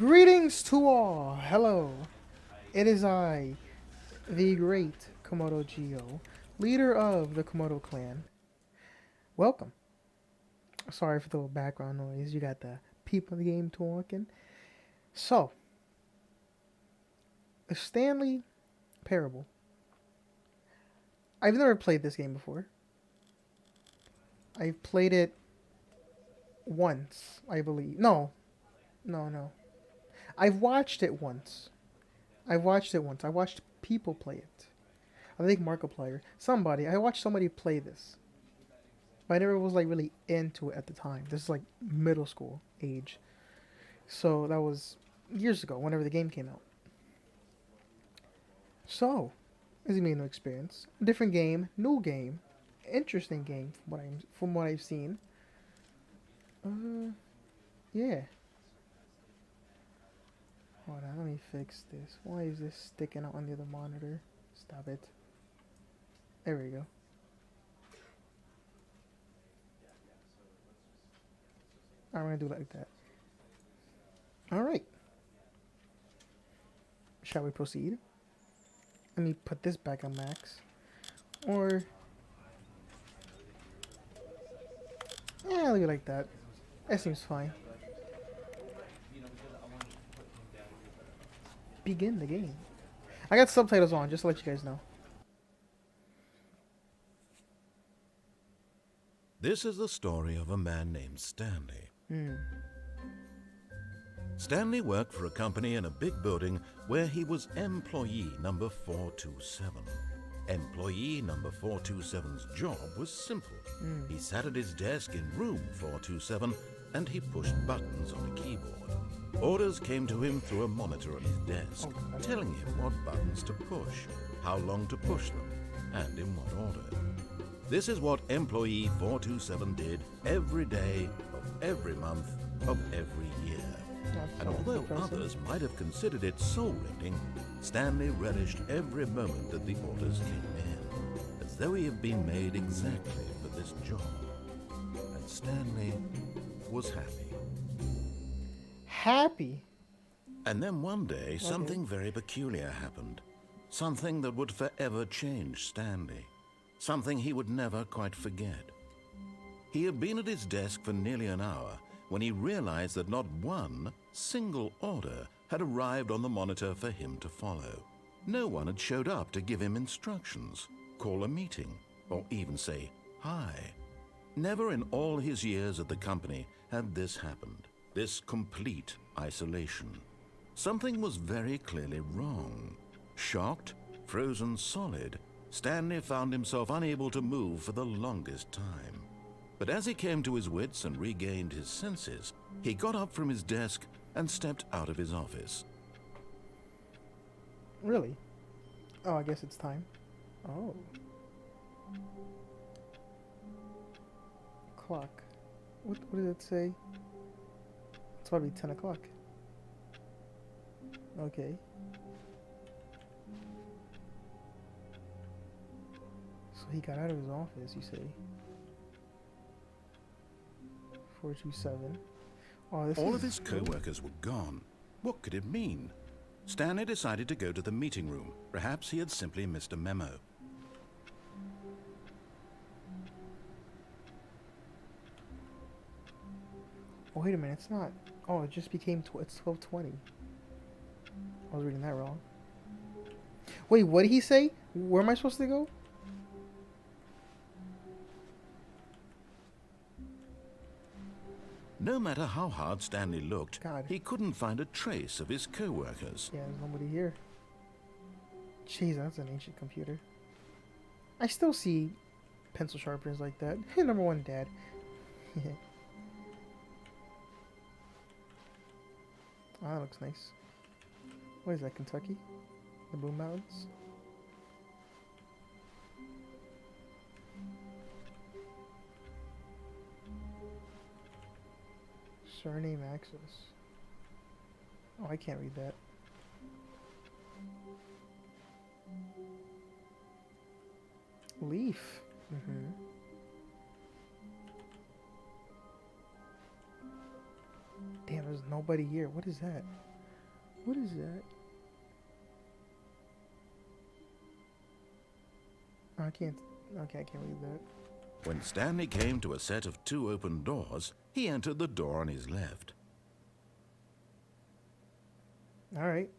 Greetings to all. Hello. It is I, the great Komodo Geo, leader of the Komodo clan. Welcome. Sorry for the little background noise. You got the people in the game talking. So, the Stanley Parable. I've never played this game before. I've played it once, I believe. No. I've watched it once. I watched people play it. I think Markiplier. I watched somebody play this. But I never was like really into it at the time. This is like middle school age. So that was years ago, whenever the game came out. So, this is me a new experience. Different game, new game, interesting game from what I've seen. Yeah. Hold on, let me fix this. Why is this sticking out under the monitor? Stop it. There we go. I'm gonna do it like that. Alright. Shall we proceed? Let me put this back on max. Or... yeah, leave it like that. That seems fine. Begin the game. I got subtitles on, just to let you guys know. This is the story of a man named Stanley. Stanley worked for a company in a big building where he was employee number 427. Employee number 427's job was simple. He sat at his desk in room 427 and he pushed buttons on a keyboard. Orders came to him through a monitor on his desk, telling him what buttons to push, how long to push them, and in what order. This is what employee 427 did every day of every month of every year. And although others might have considered it soul-rending, Stanley relished every moment that the orders came in, as though he had been made exactly for this job. And Stanley was happy. Happy? And then one day, something very peculiar happened. Something that would forever change Stanley. Something he would never quite forget. He had been at his desk for nearly an hour when he realized that not one single order had arrived on the monitor for him to follow. No one had showed up to give him instructions, call a meeting, or even say hi. Never in all his years at the company had this happened, this complete isolation. Something was very clearly wrong. Shocked, frozen solid, Stanley found himself unable to move for the longest time. But as he came to his wits and regained his senses, he got up from his desk and stepped out of his office. Really? Oh, I guess it's time. Oh. Clock. What did it say? It's probably 10 o'clock. Okay. So he got out of his office, you say? 427. Oh, All of his co-workers were gone. What could it mean? Stanley decided to go to the meeting room. Perhaps he had simply missed a memo. Oh, wait a minute, it's not. Oh, it just became it's 12:20. I was reading that wrong. Wait, what did he say? Where am I supposed to go? No matter how hard Stanley looked, God. he couldn't find a trace of his co-workers. Yeah, there's nobody here. Jeez, that's an ancient computer. I still see pencil sharpeners like that. Number one, Dad. Oh, that looks nice. What is that, Kentucky? The Blue Mountains? Surname access. Oh, I can't read that. Leaf. Damn, there's nobody here. What is that? What is that? I can't. Okay, I can't read that. When Stanley came to a set of 2 open doors, he entered the door on his left. All right.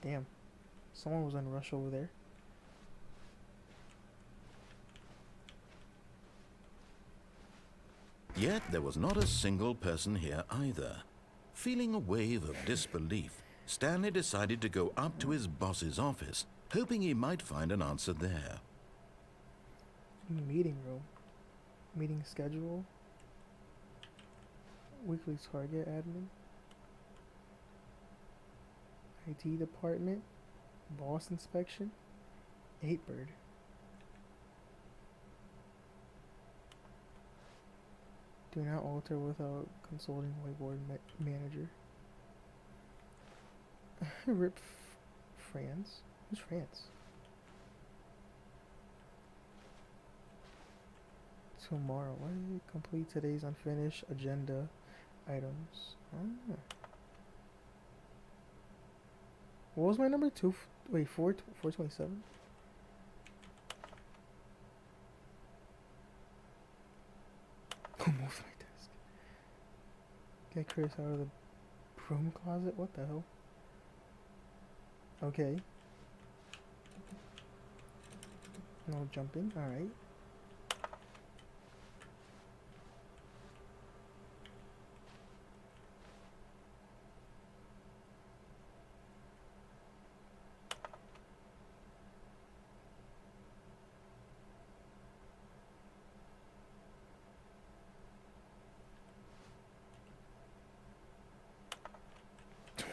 Damn. Someone was in rush over there. Yet there was not a single person here either. Feeling a wave of disbelief, Stanley decided to go up to his boss's office, hoping he might find an answer there. Meeting room. Meeting schedule. Weekly target admin. IT department. Boss inspection. 8bird. Do not alter without consulting whiteboard manager. Rip France? Who's France? Tomorrow. What? Complete today's unfinished agenda items. Oh. What was my number? 427? Who moved my desk? Get Chris out of the broom closet? What the hell? Okay. No jumping. Alright.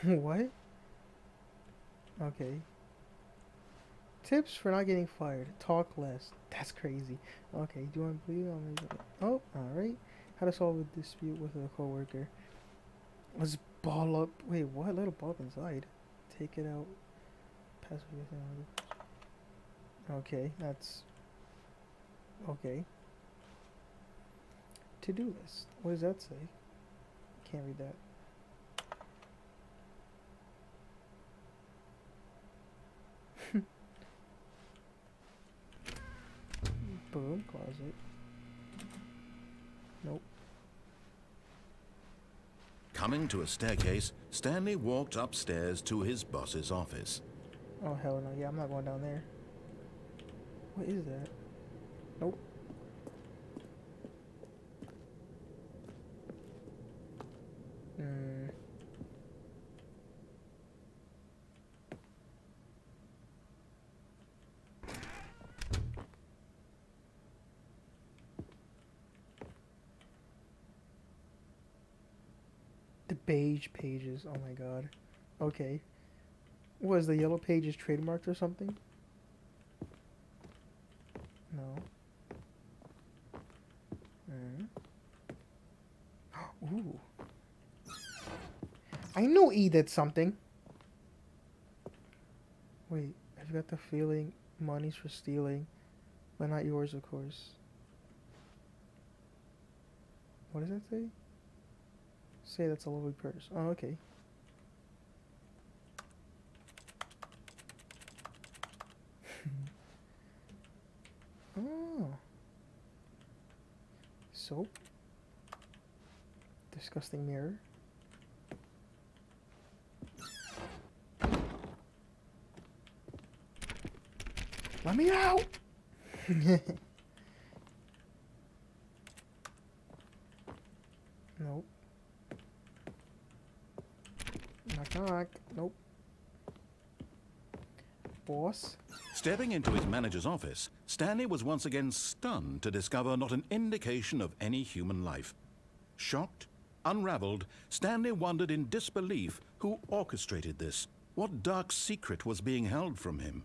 What? Okay. Tips for not getting fired. Talk less. That's crazy. Okay, do you want to believe it? Oh, alright. How to solve a dispute with a coworker. Let's ball up. Wait, what? Let it ball up inside. Take it out. Pass it. Okay, that's... Okay. To-do list. What does that say? Can't read that. Broom closet. Nope. Coming to a staircase, Stanley walked upstairs to his boss's office. Oh, hell no. Yeah, I'm not going down there. What is that? Nope. The beige pages. Oh my god. Okay. Was the yellow pages trademarked or something? No. Ooh. I knew E did something. Wait, I've got the feeling money's for stealing, but not yours, of course. What does that say? Say that's a lovely purse. Oh, okay. Oh. Soap. Disgusting mirror. Let me out! Nope. Knock knock. Nope. Boss? Stepping into his manager's office, Stanley was once again stunned to discover not an indication of any human life. Shocked, unraveled, Stanley wondered in disbelief who orchestrated this. What dark secret was being held from him?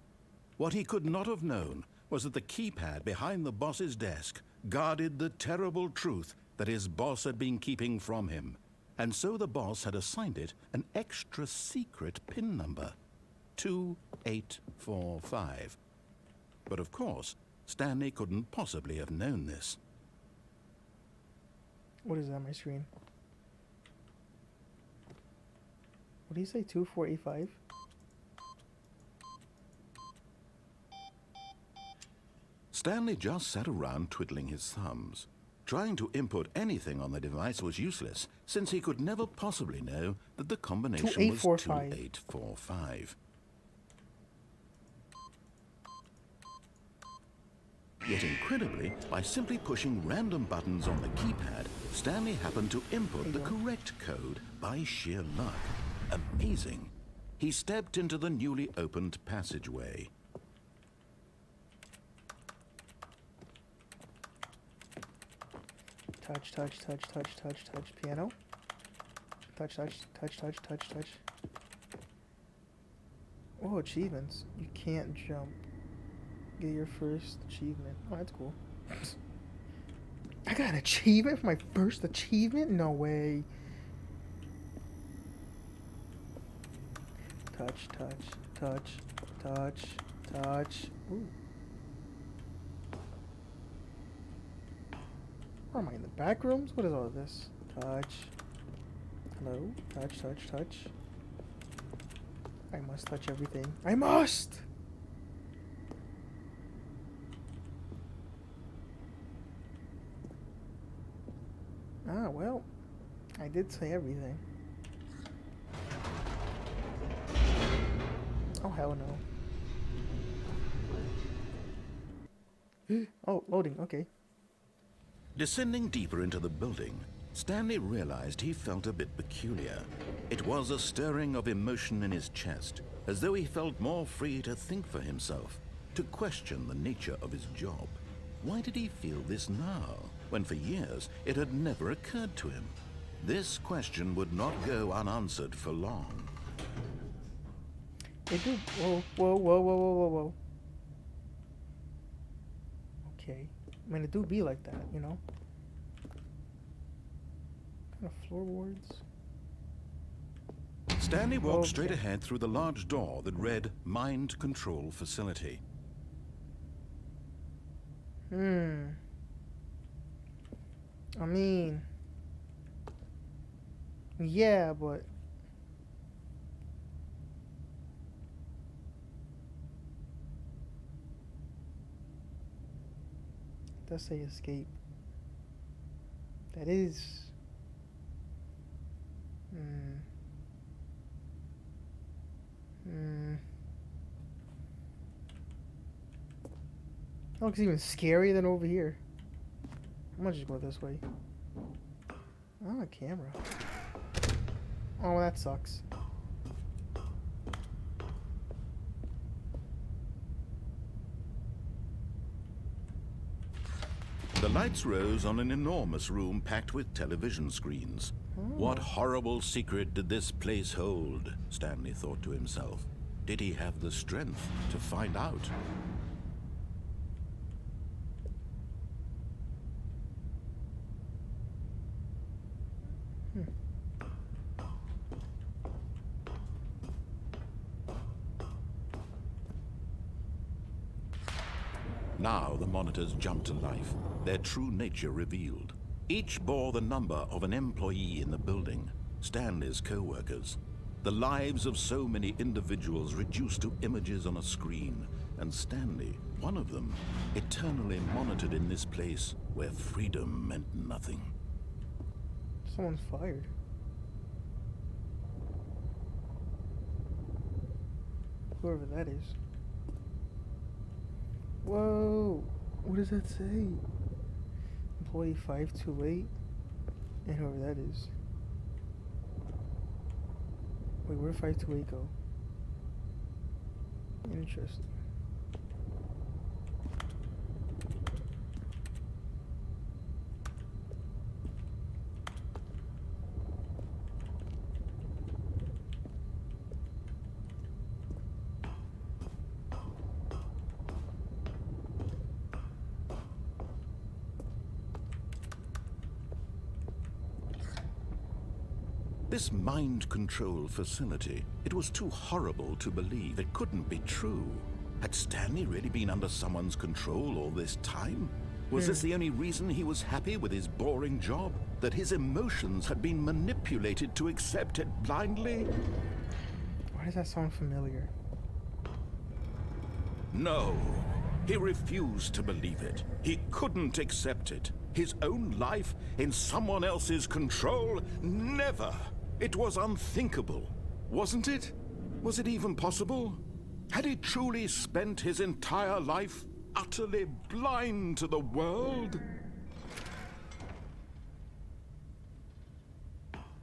What he could not have known was that the keypad behind the boss's desk guarded the terrible truth that his boss had been keeping from him. And so the boss had assigned it an extra secret PIN number. 2845. But of course, Stanley couldn't possibly have known this. What is that on my screen? What do you say? 2485? Stanley just sat around twiddling his thumbs. Trying to input anything on the device was useless, since he could never possibly know that the combination was 2845. Yet incredibly, by simply pushing random buttons on the keypad, Stanley happened to input the correct code by sheer luck. Amazing. He stepped into the newly opened passageway. Touch, touch, touch, touch, touch, touch. Piano. Touch, touch, touch, touch, touch, touch. Oh, achievements. You can't jump. Get your first achievement. Oh, that's cool. I got an achievement for my first achievement? No way. Touch, touch, touch, touch, touch. Ooh. Where am I, in the back rooms? What is all of this? Touch. Hello? Touch, touch, touch. I must touch everything. I must! Ah, well. I did say everything. Oh, hell no. Oh, loading. Okay. Descending deeper into the building, Stanley realized he felt a bit peculiar. It was a stirring of emotion in his chest, as though he felt more free to think for himself, to question the nature of his job. Why did he feel this now, when for years it had never occurred to him? This question would not go unanswered for long. They do. Whoa, whoa, whoa, whoa, whoa, whoa, whoa. Okay. I mean, it do be like that, you know? What kind of floorboards? Stanley walked straight ahead through the large door that read Mind Control Facility. I mean... yeah, but... it does say escape. That is... That looks even scarier than over here. I'm gonna just go this way. Oh, a camera. Oh, that sucks. The lights rose on an enormous room packed with television screens. What horrible secret did this place hold? Stanley thought to himself. Did he have the strength to find out? Now the monitors jumped to life, their true nature revealed. Each bore the number of an employee in the building, Stanley's co-workers. The lives of so many individuals reduced to images on a screen, and Stanley, one of them, eternally monitored in this place where freedom meant nothing. Someone's fired. Whoever that is. Whoa! What does that say? Employee 528? And whoever that is. Wait, where did 528 go? Interesting. This mind control facility, it was too horrible to believe. It couldn't be true. Had Stanley really been under someone's control all this time? Was this the only reason he was happy with his boring job? That his emotions had been manipulated to accept it blindly? Why does that sound familiar? No. He refused to believe it. He couldn't accept it. His own life in someone else's control? Never. It was unthinkable. Wasn't it? Was it even possible? Had he truly spent his entire life utterly blind to the world?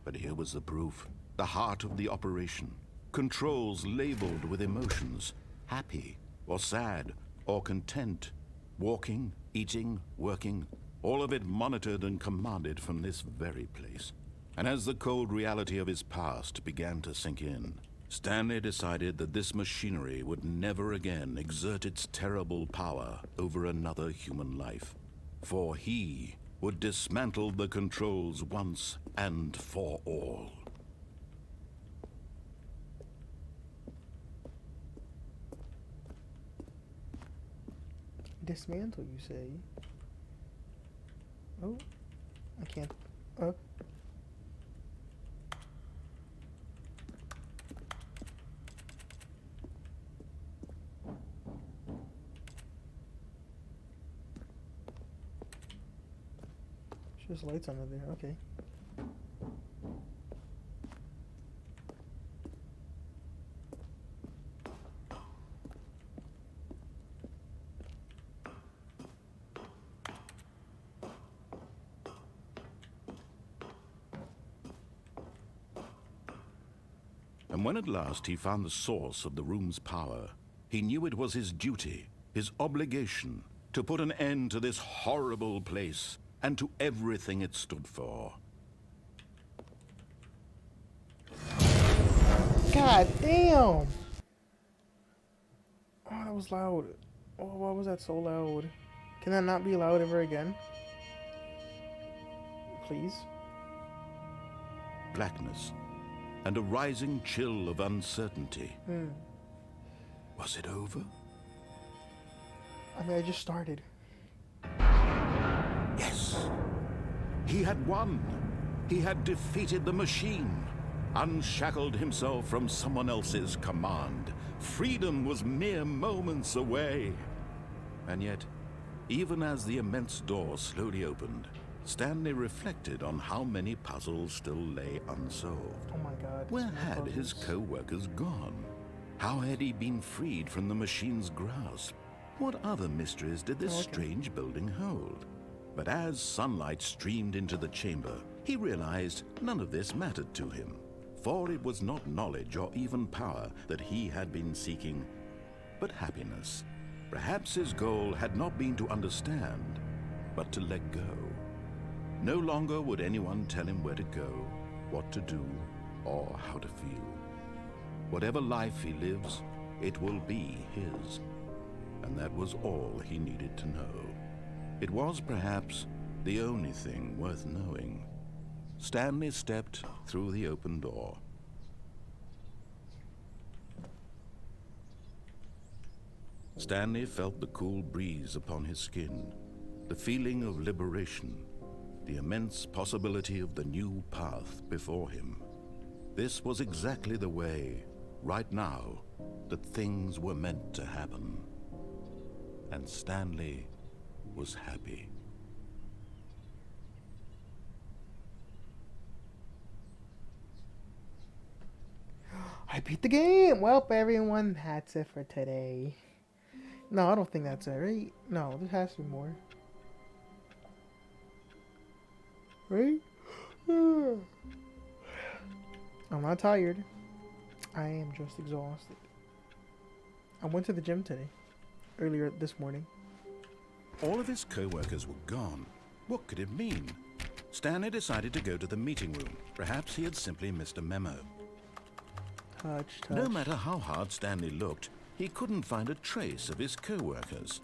But here was the proof. The heart of the operation. Controls labeled with emotions. Happy, or sad, or content. Walking, eating, working. All of it monitored and commanded from this very place. And as the cold reality of his past began to sink in, Stanley decided that this machinery would never again exert its terrible power over another human life. For he would dismantle the controls once and for all. Dismantle, you say? Oh, I can't. Oh. There's lights under there, okay. And when at last he found the source of the room's power, he knew it was his duty, his obligation, to put an end to this horrible place and to everything it stood for. God damn! Oh, that was loud. Oh, why was that so loud? Can that not be loud ever again? Please? Blackness and a rising chill of uncertainty. Was it over? I mean, I just started. Yes. He had won. He had defeated the machine, unshackled himself from someone else's command. Freedom was mere moments away. And yet, even as the immense door slowly opened, Stanley reflected on how many puzzles still lay unsolved. Oh my god. Where had his co-workers gone? How had he been freed from the machine's grasp? What other mysteries did this strange building hold? But as sunlight streamed into the chamber, he realized none of this mattered to him. For it was not knowledge or even power that he had been seeking, but happiness. Perhaps his goal had not been to understand, but to let go. No longer would anyone tell him where to go, what to do, or how to feel. Whatever life he lives, it will be his. And that was all he needed to know. It was perhaps the only thing worth knowing. Stanley stepped through the open door. Stanley felt the cool breeze upon his skin, the feeling of liberation, the immense possibility of the new path before him. This was exactly the way, right now, that things were meant to happen. And Stanley was happy. I beat the game! Well, everyone, that's it for today. No, I don't think that's it, right? No, there has to be more. Right? I'm not tired. I am just exhausted. I went to the gym today. Earlier this morning. All of his co-workers were gone. What could it mean? Stanley decided to go to the meeting room. Perhaps he had simply missed a memo. Touch. No matter how hard Stanley looked, he couldn't find a trace of his co-workers.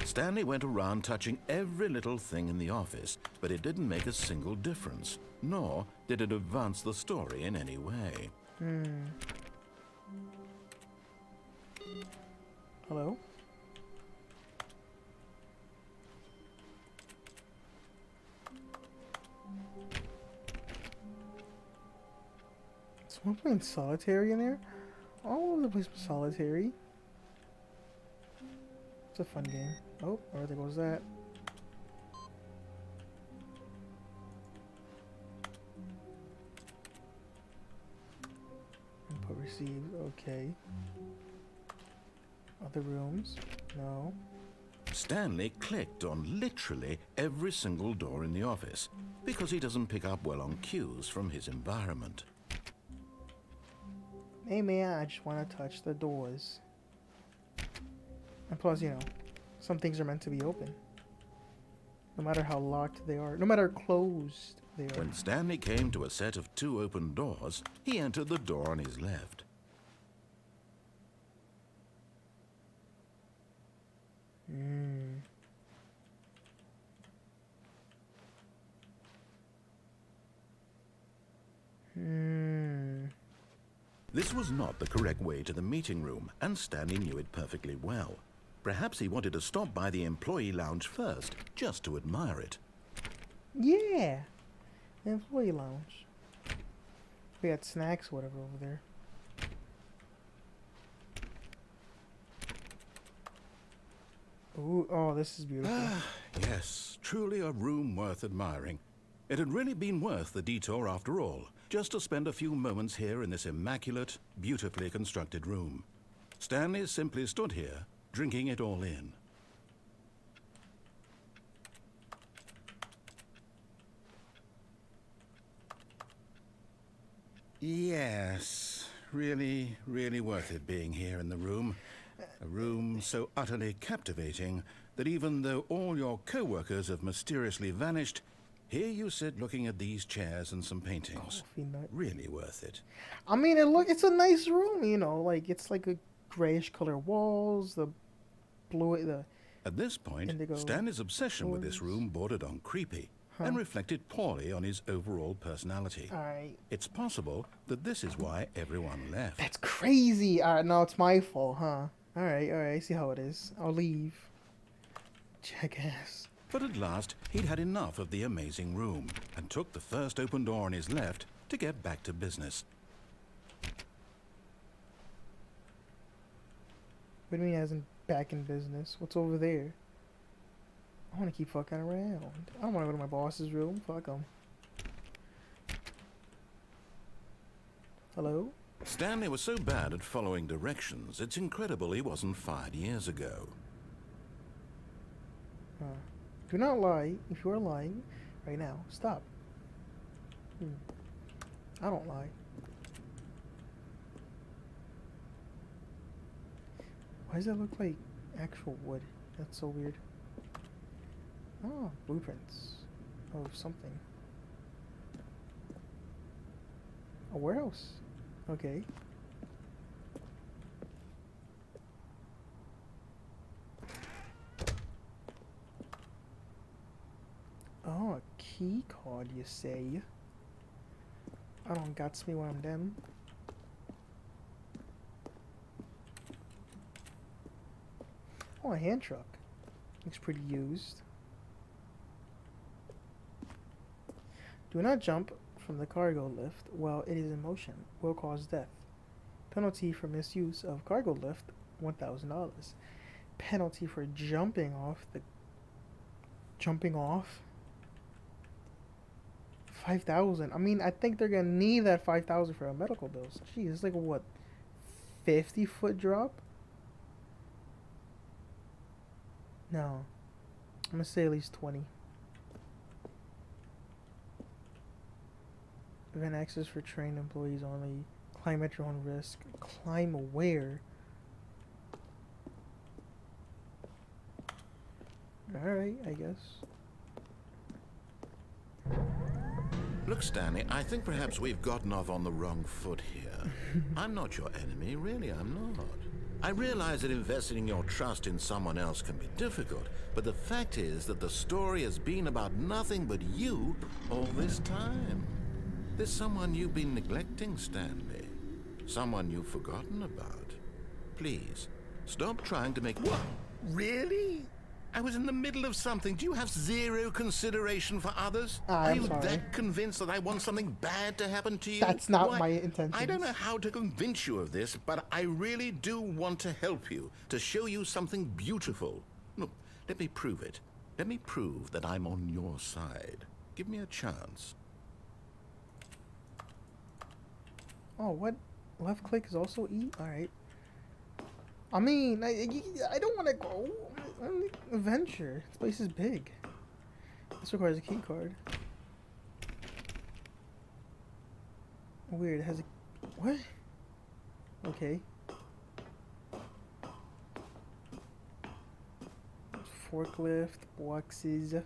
Stanley went around touching every little thing in the office, but it didn't make a single difference, nor did it advance the story in any way. Hello? Someone playing solitary in there? All over the place with solitary. It's a fun game. Oh, where there goes that. Input received, okay. Other rooms? No. Stanley clicked on literally every single door in the office because he doesn't pick up well on cues from his environment. Hey man, I just want to touch the doors. And plus, you know, some things are meant to be open. No matter how locked they are. No matter how closed they are. When Stanley came to a set of 2 open doors, he entered the door on his left. This was not the correct way to the meeting room, and Stanley knew it perfectly well. Perhaps he wanted to stop by the employee lounge first, just to admire it. Yeah! The employee lounge. We got snacks, whatever, over there. Ooh, oh, this is beautiful. Yes, truly a room worth admiring. It had really been worth the detour after all, just to spend a few moments here in this immaculate, beautifully constructed room. Stanley simply stood here, drinking it all in. Yes, really, really worth it being here in the room. A room so utterly captivating that even though all your co-workers have mysteriously vanished, here you sit looking at these chairs and some paintings. Really worth it. I mean, it's a nice room, you know, like it's like a grayish color walls, the blue, the. At this point, Stanley's obsession with this room bordered on creepy and reflected poorly on his overall personality. Alright. It's possible that this is why everyone left. That's crazy! Alright, no, it's my fault, huh? Alright, I see how it is. I'll leave. Jackass. But at last, he'd had enough of the amazing room and took the first open door on his left to get back to business. What do you mean as in back in business? What's over there? I want to keep fucking around. I don't want to go to my boss's room. Fuck him. Hello? Stanley was so bad at following directions, it's incredible he wasn't fired years ago. Do not lie. If you are lying right now, stop. I don't lie. Why does that look like actual wood? That's so weird. Oh, blueprints of something. A warehouse. Okay. Oh, a key card, you say? I don't got me one of them. Oh, a hand truck. Looks pretty used. Do not jump from the cargo lift while it is in motion. Will cause death. Penalty for misuse of cargo lift, $1,000. Penalty for jumping off the... Jumping off? 5,000. I mean, I think they're gonna need that 5,000 for our medical bills. Jeez, it's like a, what, 50-foot drop? No. I'm gonna say at least 20. Event access for trained employees only. Climb at your own risk. Climb where? Alright, I guess. Look, Stanley, I think perhaps we've gotten off on the wrong foot here. I'm not your enemy, really, I'm not. I realize that investing your trust in someone else can be difficult, but the fact is that the story has been about nothing but you all this time. There's someone you've been neglecting, Stanley. Someone you've forgotten about. Please, stop trying to make... What? Really? I was in the middle of something. Do you have zero consideration for others? Are I'm you sorry. that convinced that I want something bad to happen to you? That's not Why, my intentions. I don't know how to convince you of this, but I really do want to help you, to show you something beautiful. Look, let me prove it. Let me prove that I'm on your side. Give me a chance. Oh, what? Left click is also E? Alright. I mean, I don't want to go on the adventure. This place is big. This requires a key card. Weird, it has a... What? Okay. Forklift, boxes. A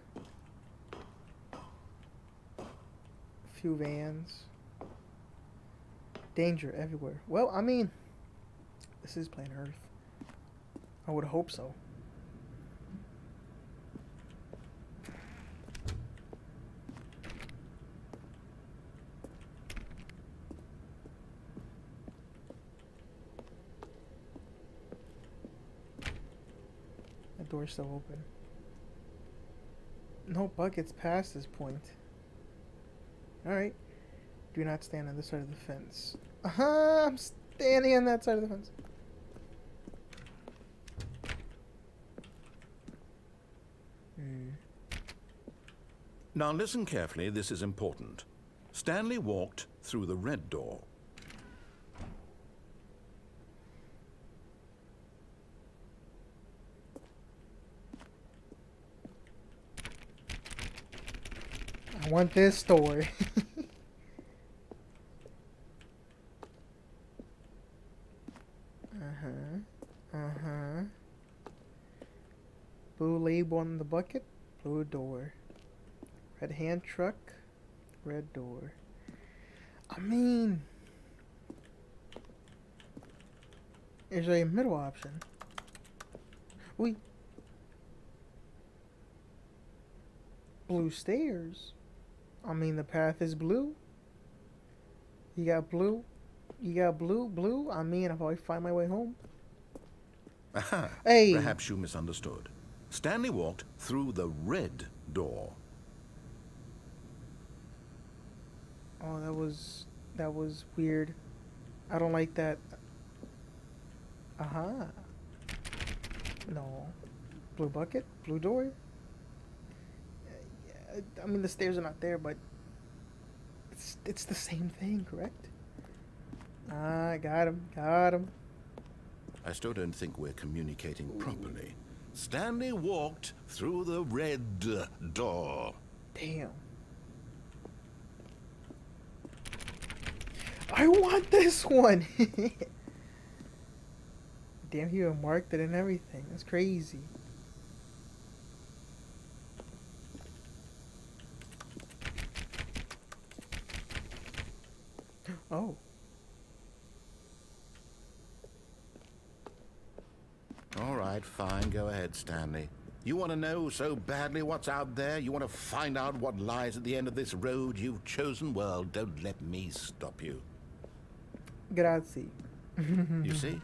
few vans. Danger everywhere. Well, I mean, this is planet Earth. I would hope so. The door's still open. No buckets past this point. Alright. Do not stand on this side of the fence. I'm standing on that side of the fence. Now listen carefully, this is important. Stanley walked through the red door. I want this story. Blue label on the bucket, blue door. Red hand truck, red door. I mean, is there a middle option? We blue stairs. I mean, the path is blue. You got blue. You got blue, blue. I mean, I'll probably find my way home. Aha. Hey. Perhaps you misunderstood. Stanley walked through the red door. Oh, that was weird. I don't like that. No. Blue bucket, blue door. I mean, the stairs are not there, but it's the same thing, correct? Ah, got him, got him. I still don't think we're communicating properly. Stanley walked through the red door. Damn. I want this one. Damn, he even marked it and everything. That's crazy. Oh. All right, fine. Go ahead, Stanley. You want to know so badly what's out there? You want to find out what lies at the end of this road you've chosen? Well, don't let me stop you. Grazie. You see?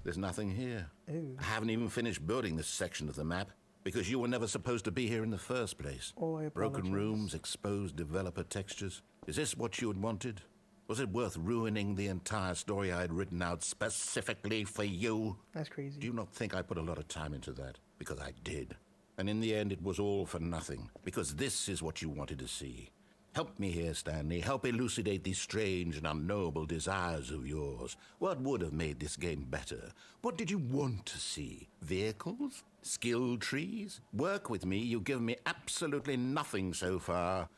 There's nothing here. Ew. I haven't even finished building this section of the map because you were never supposed to be here in the first place. Oh, I Broken apologize. rooms, exposed developer textures. Is this what you had wanted? Was it worth ruining the entire story I had written out specifically for you? That's crazy. Do you not think I put a lot of time into that? Because I did. And in the end, it was all for nothing. Because this is what you wanted to see. Help me here, Stanley. Help elucidate these strange and unknowable desires of yours. What would have made this game better? What did you want to see? Vehicles? Skill trees? Work with me. You've given me absolutely nothing so far.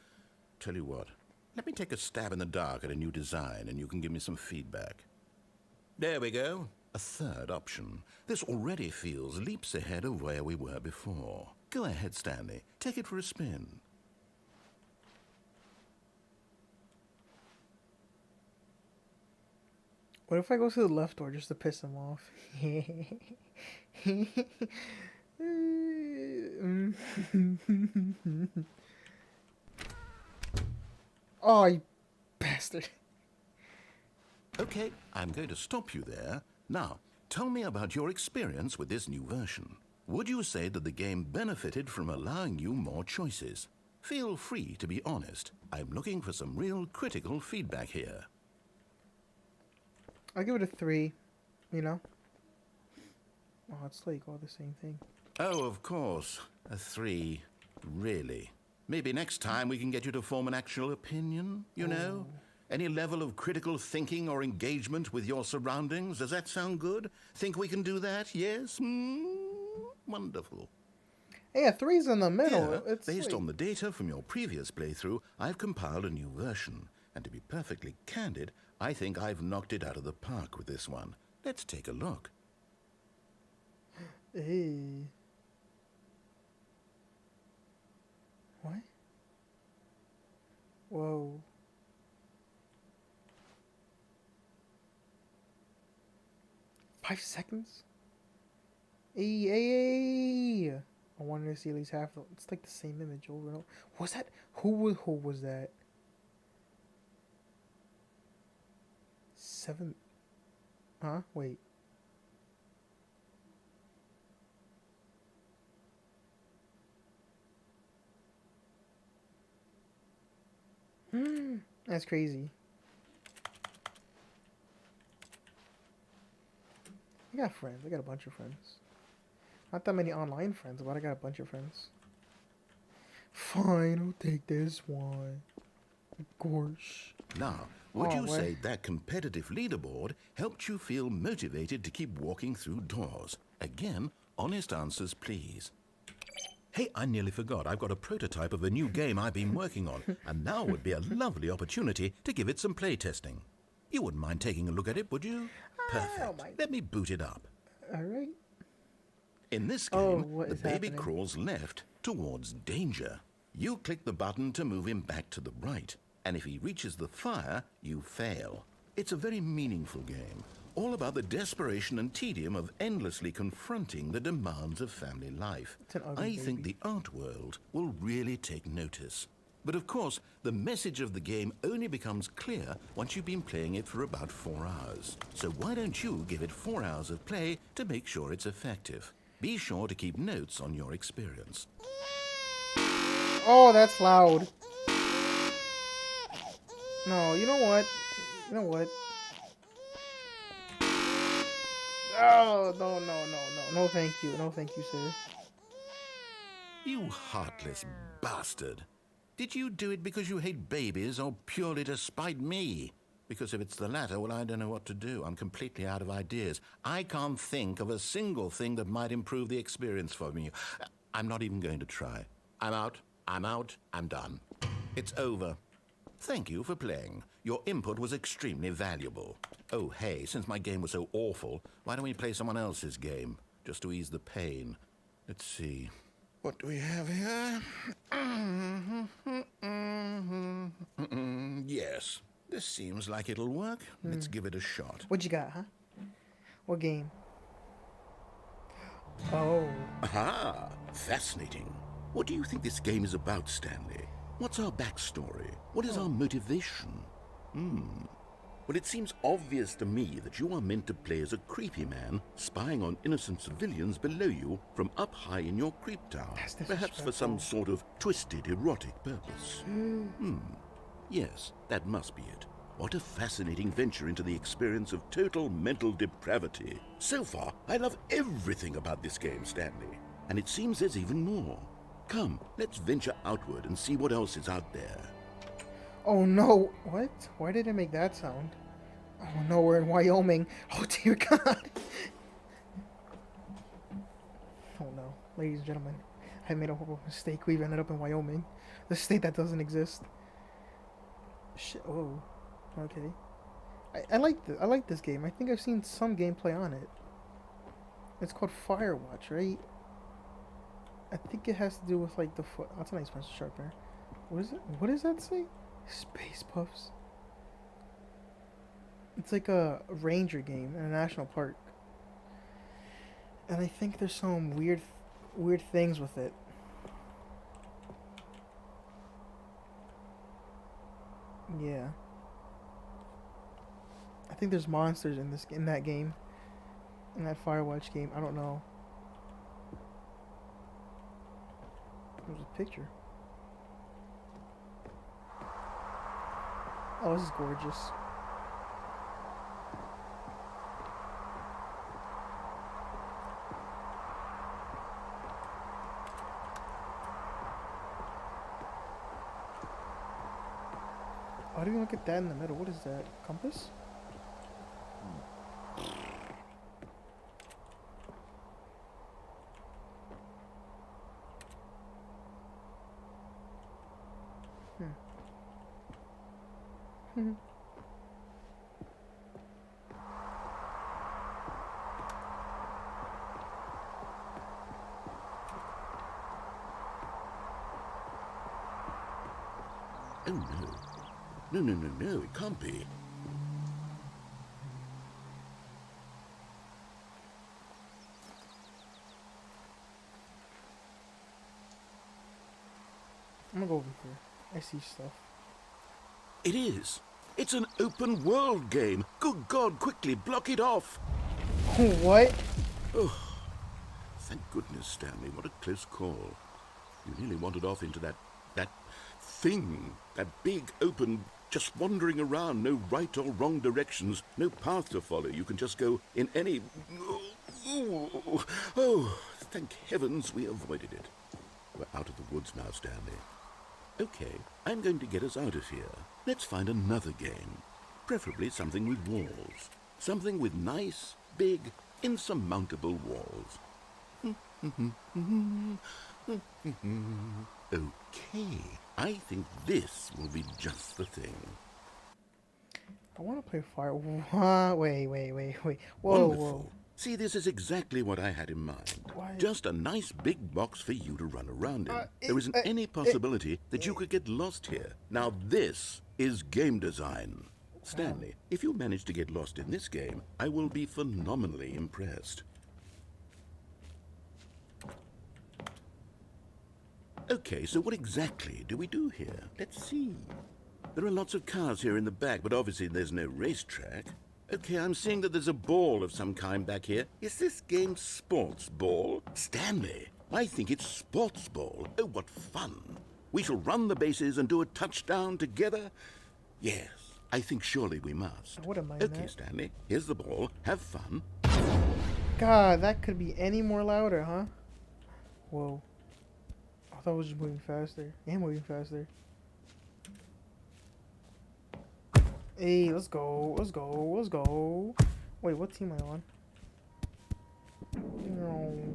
Tell you what. Let me take a stab in the dark at a new design, and you can give me some feedback. There we go. A third option. This already feels leaps ahead of where we were before. Go ahead, Stanley. Take it for a spin. What if I go to the left door just to piss him off? Oh, you bastard. Okay, I'm going to stop you there. Now, tell me about your experience with this new version. Would you say that the game benefited from allowing you more choices? Feel free to be honest. I'm looking for some real critical feedback here. I'll give it a 3, you know? Oh, it's like all the same thing. Oh, of course. A 3. Really? Maybe next time we can get you to form an actual opinion, you know? Any level of critical thinking or engagement with your surroundings? Does that sound good? Think we can do that? Yes? Wonderful. Yeah, 3's in the middle. Here, It's based like... on the data from your previous playthrough, I've compiled a new version. And to be perfectly candid, I think I've knocked it out of the park with this one. Let's take a look. Hey. What? Whoa. Five seconds? Hey. I wanted to see at least half the... It's like the same image over and over. Was that... Who was that? 7... Huh? Wait. That's crazy. I got friends. I got a bunch of friends. Not that many online friends, but I got a bunch of friends. Fine, I'll take this one. Of course. Now, would you say that competitive leaderboard helped you feel motivated to keep walking through doors? Again, honest answers, please. Hey, I nearly forgot. I've got a prototype of a new game I've been working on, and now would be a lovely opportunity to give it some playtesting. You wouldn't mind taking a look at it, would you? Perfect. Let me boot it up. All right. In this game, the baby crawls left towards danger. You click the button to move him back to the right, and if he reaches the fire, you fail. It's a very meaningful game, all about the desperation and tedium of endlessly confronting the demands of family life. I think the art world will really take notice. But of course, the message of the game only becomes clear once you've been playing it for about 4 hours. So why don't you give it 4 hours of play to make sure it's effective? Be sure to keep notes on your experience. Oh, that's loud. No, you know what? You know what? Oh, no. No, thank you. No, thank you, sir. You heartless bastard. Did you do it because you hate babies or purely to spite me? Because if it's the latter, well, I don't know what to do. I'm completely out of ideas. I can't think of a single thing that might improve the experience for me. I'm not even going to try. I'm out. I'm done. It's over. Thank you for playing. Your input was extremely valuable. Oh, hey, since my game was so awful, why don't we play someone else's game? Just to ease the pain. Let's see. What do we have here? Yes, this seems like it'll work. Let's give it a shot. What you got, huh? What game? Oh. Aha! Fascinating. What do you think this game is about, Stanley? What's our backstory? What is our motivation? Well, it seems obvious to me that you are meant to play as a creepy man spying on innocent civilians below you from up high in your creep tower, perhaps for some sort of twisted erotic purpose. Yes, that must be it. What a fascinating venture into the experience of total mental depravity. So far, I love everything about this game, Stanley. And it seems there's even more. Come, let's venture outward and see what else is out there. Oh no! What? Why did it make that sound? Oh no, we're in Wyoming. Oh dear God! Oh no, ladies and gentlemen, I made a horrible mistake. We've ended up in Wyoming, the state that doesn't exist. Shit. Oh, okay. I like this game. I think I've seen some gameplay on it. It's called Firewatch, right? I think it has to do with like the foot. That's a nice pencil sharpener. What is it? What does that say? Space Puffs. It's like a ranger game in a national park, and I think there's some weird things with it. Yeah. I think there's monsters in that game, in that Firewatch game. I don't know. There's a picture. Oh, this is gorgeous. Why do you look at that in the middle? What is that? Compass? Hmm. Oh no. No, no, no, no, it can't be. I'm gonna go over here. I see stuff. It is. It's an open world game. Good God, quickly block it off. What? Oh, thank goodness, Stanley. What a close call. You nearly wandered off into that thing. That big, open, just wandering around. No right or wrong directions. No path to follow. You can just go in any... Oh, thank heavens we avoided it. We're out of the woods now, Stanley. Okay, I'm going to get us out of here. Let's find another game. Preferably something with walls. Something with nice, big, insurmountable walls. Okay, I think this will be just the thing. I want to play fire. Wait. Whoa, Wonderful. whoa. See, this is exactly what I had in mind. Why? Just a nice big box for you to run around in. There isn't any possibility that you could get lost here. Now this is game design. Stanley, if you manage to get lost in this game, I will be phenomenally impressed. Okay, so what exactly do we do here? Let's see. There are lots of cars here in the back, but obviously there's no racetrack. Okay, I'm seeing that there's a ball of some kind back here. Is this game sports ball? Stanley, I think it's sports ball. Oh, what fun. We shall run the bases and do a touchdown together. Yes, I think surely we must. What am I in Okay, that? Stanley, here's the ball. Have fun. God, that could be any more louder, huh? Whoa. I thought it was just moving faster. And moving faster. Hey, let's go. Wait, what team am I on? No.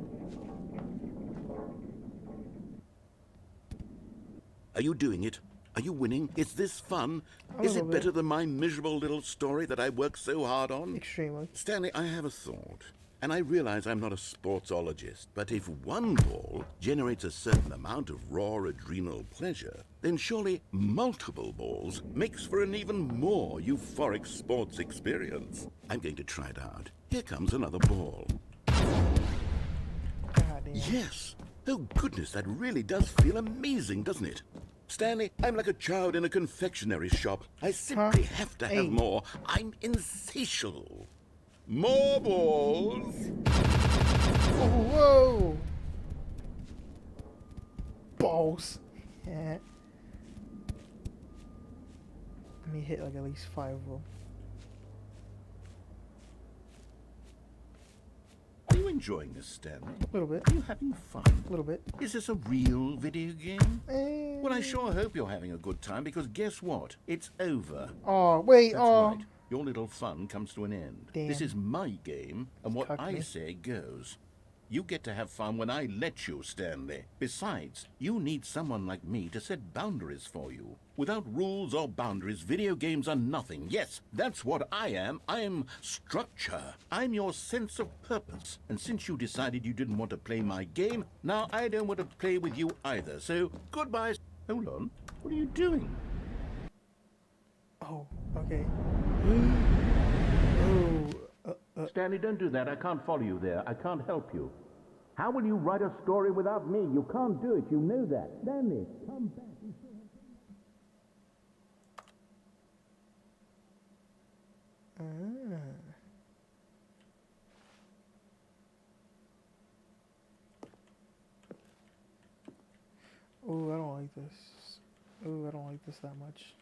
Are you doing it? Are you winning? Is this fun? A Is little it bit. better than my miserable little story that I worked so hard on? Extremely. Stanley, I have a thought. And I realize I'm not a sportsologist, but if one ball generates a certain amount of raw adrenal pleasure, then surely multiple balls makes for an even more euphoric sports experience. I'm going to try it out. Here comes another ball. God damn. Yes! Oh goodness, that really does feel amazing, doesn't it? Stanley, I'm like a child in a confectionery shop. I simply have to have Hey. more. I'm insatiable. More balls! Whoa! Balls. Yeah. Let me hit like at least 5 of them. Are you enjoying this, Stanley? A little bit. Are you having fun? A little bit. Is this a real video game? Eh. Well, I sure hope you're having a good time, because guess what? It's over. Oh, wait. That's Oh. right. Your little fun comes to an end. Damn. This is my game, and what Cuck I me. say goes. You get to have fun when I let you, Stanley. Besides, you need someone like me to set boundaries for you. Without rules or boundaries, video games are nothing. Yes, that's what I am. I'm structure. I'm your sense of purpose. And since you decided you didn't want to play my game, now I don't want to play with you either. So, goodbye. Hold on. What are you doing? Oh, okay. Oh. Stanley, don't do that. I can't follow you there. I can't help you. How will you write a story without me? You can't do it. You know that. Stanley, come back. like this. Oh, I don't like this that much.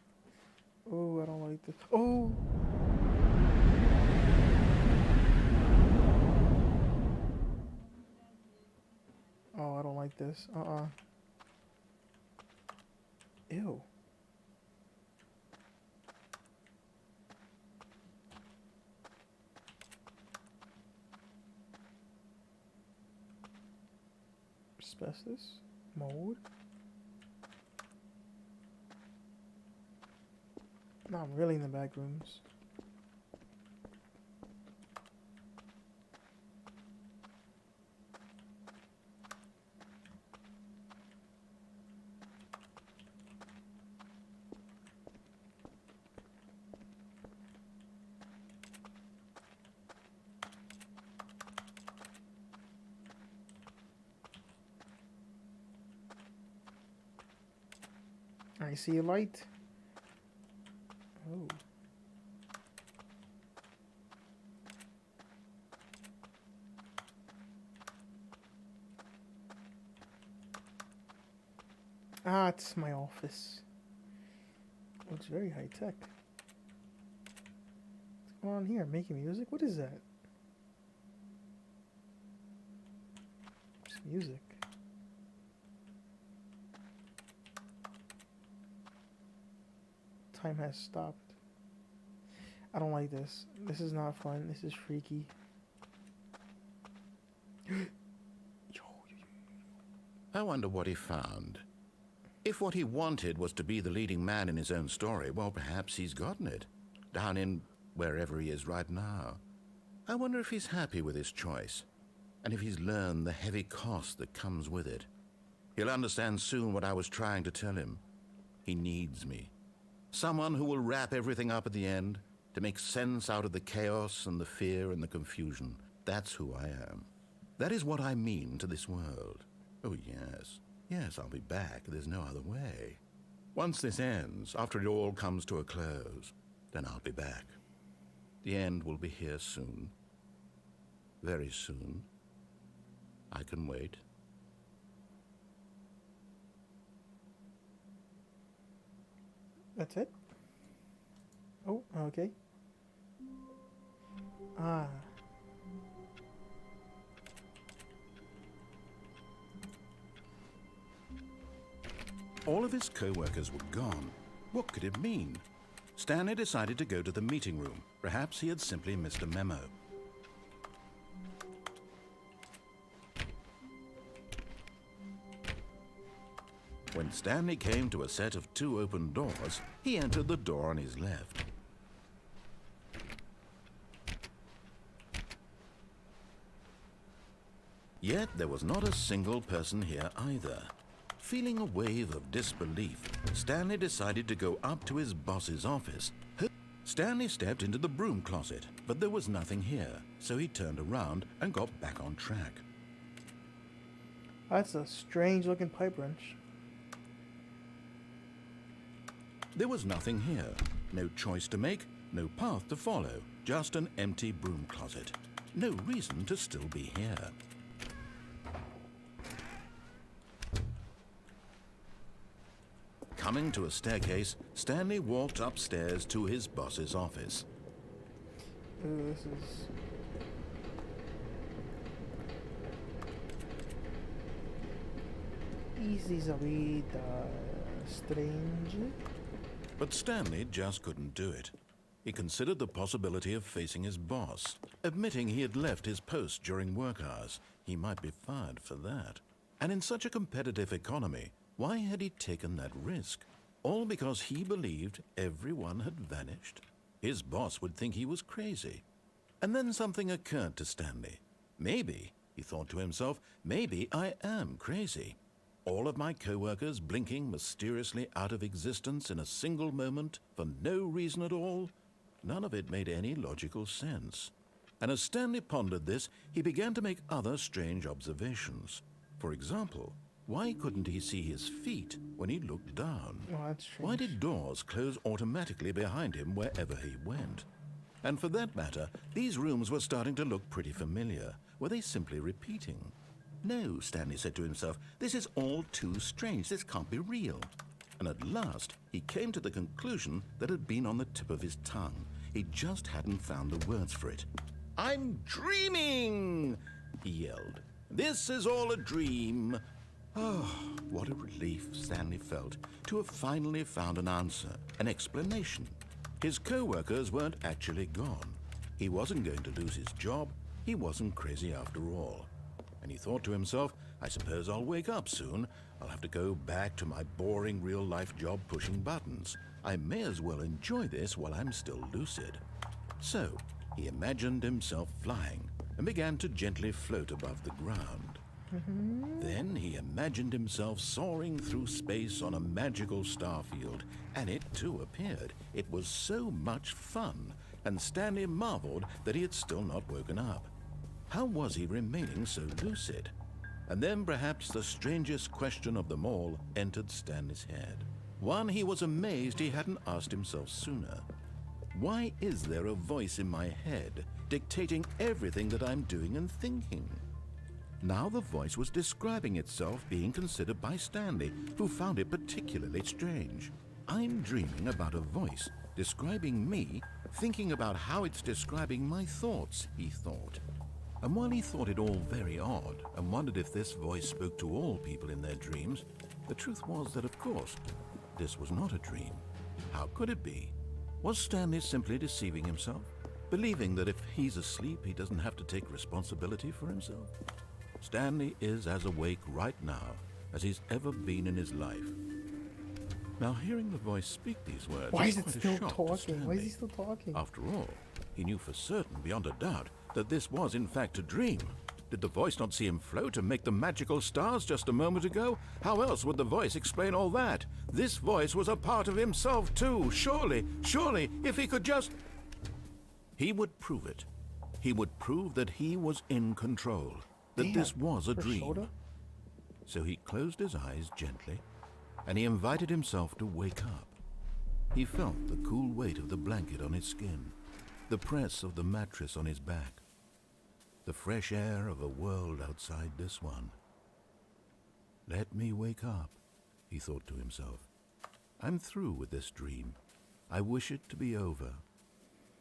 Oh, I don't like this. Oh! Oh, I don't like this. Ew. Asbestos? Mold? Not really in the back rooms. I see a light. Oh. Ah, it's my office. Looks very high tech. What's going on here? Making music? What is that? It's music. Time has stopped. I don't like this. This is not fun. This is freaky. I wonder what he found. If what he wanted was to be the leading man in his own story, well, perhaps he's gotten it. Down in wherever he is right now. I wonder if he's happy with his choice, and if he's learned the heavy cost that comes with it. He'll understand soon what I was trying to tell him. He needs me. Someone who will wrap everything up at the end, to make sense out of the chaos and the fear and the confusion. That's who I am. That is what I mean to this world. Oh, yes. Yes, I'll be back. There's no other way. Once this ends, after it all comes to a close, then I'll be back. The end will be here soon. Very soon. I can wait. That's it? Oh, okay. Ah. All of his co-workers were gone. What could it mean? Stanley decided to go to the meeting room. Perhaps he had simply missed a memo. When Stanley came to a set of 2 open doors, he entered the door on his left. Yet there was not a single person here either. Feeling a wave of disbelief, Stanley decided to go up to his boss's office. Stanley stepped into the broom closet, but there was nothing here, so he turned around and got back on track. That's a strange looking pipe wrench. There was nothing here. No choice to make, no path to follow, just an empty broom closet. No reason to still be here. Coming to a staircase, Stanley walked upstairs to his boss's office. Ooh, this is... Easy a bit strange. But Stanley just couldn't do it. He considered the possibility of facing his boss. Admitting he had left his post during work hours, he might be fired for that. And in such a competitive economy, why had he taken that risk? All because he believed everyone had vanished? His boss would think he was crazy. And then something occurred to Stanley. Maybe, he thought to himself, maybe I am crazy. All of my co-workers blinking mysteriously out of existence in a single moment for no reason at all? None of it made any logical sense. And as Stanley pondered this, he began to make other strange observations. For example, why couldn't he see his feet when he looked down? Oh, that's strange. Why did doors close automatically behind him wherever he went? And for that matter, these rooms were starting to look pretty familiar. Were they simply repeating? No, Stanley said to himself, this is all too strange. This can't be real. And at last, he came to the conclusion that had been on the tip of his tongue. He just hadn't found the words for it. I'm dreaming, he yelled. This is all a dream. Oh, what a relief Stanley felt to have finally found an answer, an explanation. His co-workers weren't actually gone. He wasn't going to lose his job. He wasn't crazy after all. And he thought to himself, I suppose I'll wake up soon. I'll have to go back to my boring real-life job pushing buttons. I may as well enjoy this while I'm still lucid. So, he imagined himself flying and began to gently float above the ground. Then he imagined himself soaring through space on a magical starfield, and it too appeared. It was so much fun, and Stanley marveled that he had still not woken up. How was he remaining so lucid? And then perhaps the strangest question of them all entered Stanley's head. One he was amazed he hadn't asked himself sooner. Why is there a voice in my head dictating everything that I'm doing and thinking? Now the voice was describing itself being considered by Stanley, who found it particularly strange. I'm dreaming about a voice describing me, thinking about how it's describing my thoughts, he thought. And while he thought it all very odd and wondered if this voice spoke to all people in their dreams, the truth was that, of course, this was not a dream. How could it be? Was Stanley simply deceiving himself, believing that if he's asleep, he doesn't have to take responsibility for himself? Stanley is as awake right now as he's ever been in his life. Now, hearing the voice speak these words, Why is it quite a still shock to talking? Why is he Stanley. still talking? After all, he knew for certain, beyond a doubt, that this was in fact a dream. Did the voice not see him float and make the magical stars just a moment ago? How else would the voice explain all that? This voice was a part of himself too. Surely, if he could just... He would prove it. He would prove that he was in control, that Damn, this was a for dream. soda? So he closed his eyes gently, and he invited himself to wake up. He felt the cool weight of the blanket on his skin, the press of the mattress on his back, the fresh air of a world outside this one. Let me wake up, he thought to himself. I'm through with this dream. I wish it to be over.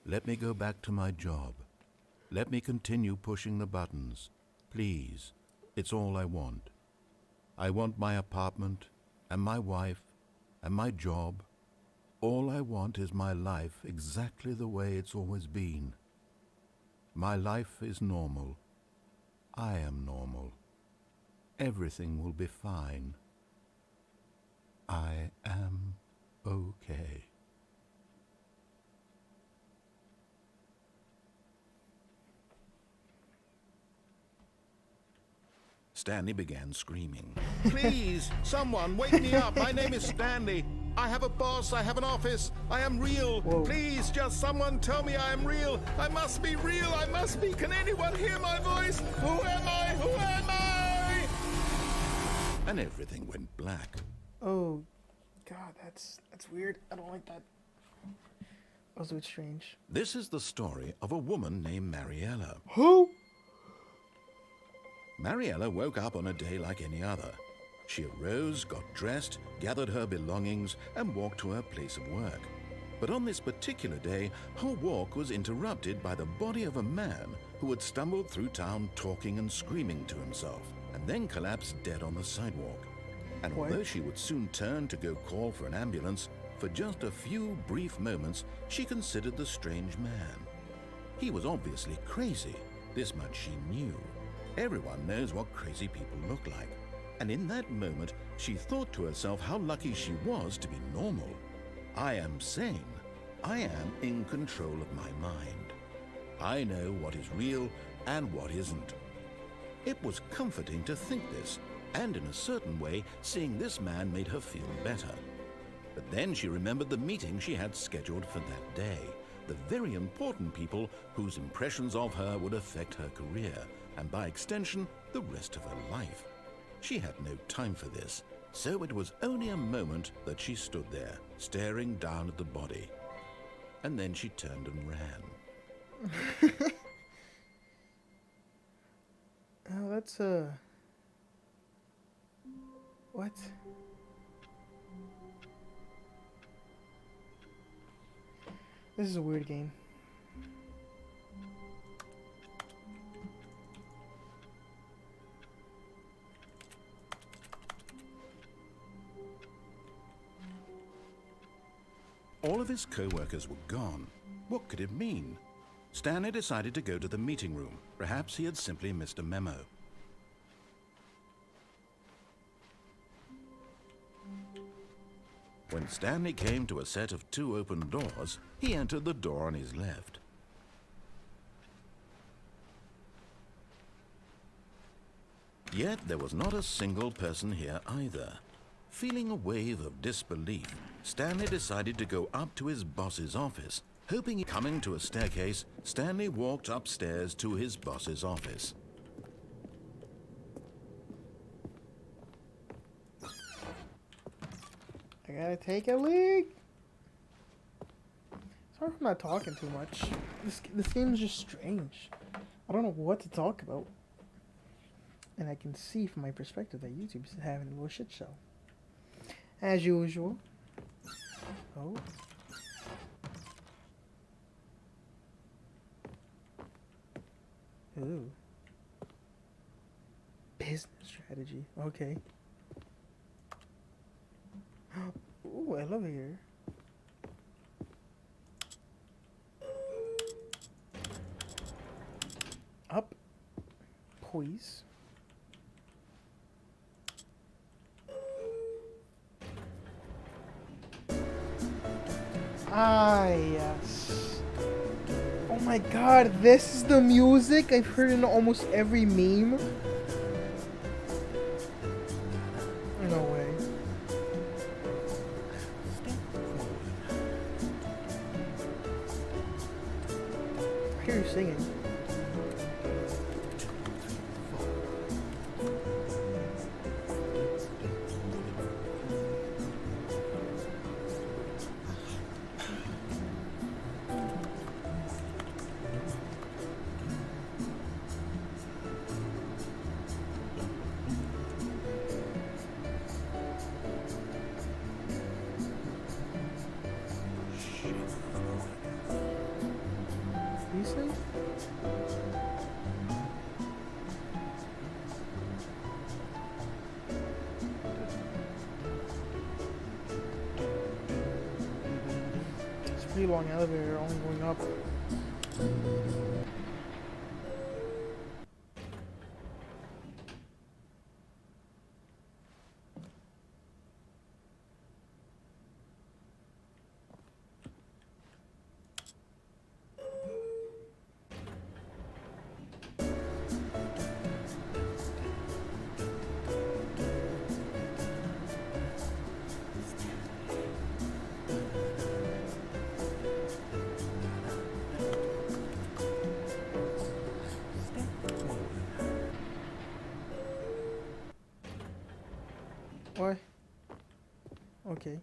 Let me go back to my job. Let me continue pushing the buttons. Please, it's all I want. I want my apartment, and my wife, and my job. All I want is my life exactly the way it's always been. My life is normal. I am normal. Everything will be fine. I am okay. Stanley began screaming. Please, someone, wake me up. My name is Stanley. I have a boss. I have an office. I am real. Whoa. Please, just someone tell me I am real. I must be real. I must be. Can anyone hear my voice? Who am I? Who am I? And everything went black. Oh, God, that's weird. I don't like that. That was a bit strange. This is the story of a woman named Mariella. Who? Mariella woke up on a day like any other. She arose, got dressed, gathered her belongings, and walked to her place of work. But on this particular day, her walk was interrupted by the body of a man who had stumbled through town talking and screaming to himself, and then collapsed dead on the sidewalk. And What? although she would soon turn to go call for an ambulance, for just a few brief moments, she considered the strange man. He was obviously crazy. This much she knew. Everyone knows what crazy people look like. And in that moment, she thought to herself how lucky she was to be normal. I am sane. I am in control of my mind. I know what is real and what isn't. It was comforting to think this, and in a certain way, seeing this man made her feel better. But then she remembered the meeting she had scheduled for that day, the very important people whose impressions of her would affect her career, and by extension, the rest of her life. She had no time for this, so it was only a moment that she stood there, staring down at the body. And then she turned and ran. Oh, What? This is a weird game. All of his co-workers were gone. What could it mean? Stanley decided to go to the meeting room. Perhaps he had simply missed a memo. When Stanley came to a set of 2 open doors, he entered the door on his left. Yet there was not a single person here either. Feeling a wave of disbelief, Stanley decided to go up to his boss's office. Hoping coming to a staircase, Stanley walked upstairs to his boss's office. I gotta take a leak. Sorry if I'm not talking too much. This game is just strange. I don't know what to talk about. And I can see from my perspective that YouTube's having a little shit show. As usual. Oh. Ooh. Business strategy. Okay. Ooh, elevator. Up. Please. Ah, yes. Oh my god, this is the music I've heard in almost every meme. No way. I hear you singing. You sing? It's a pretty long elevator, only going up. Why? Okay.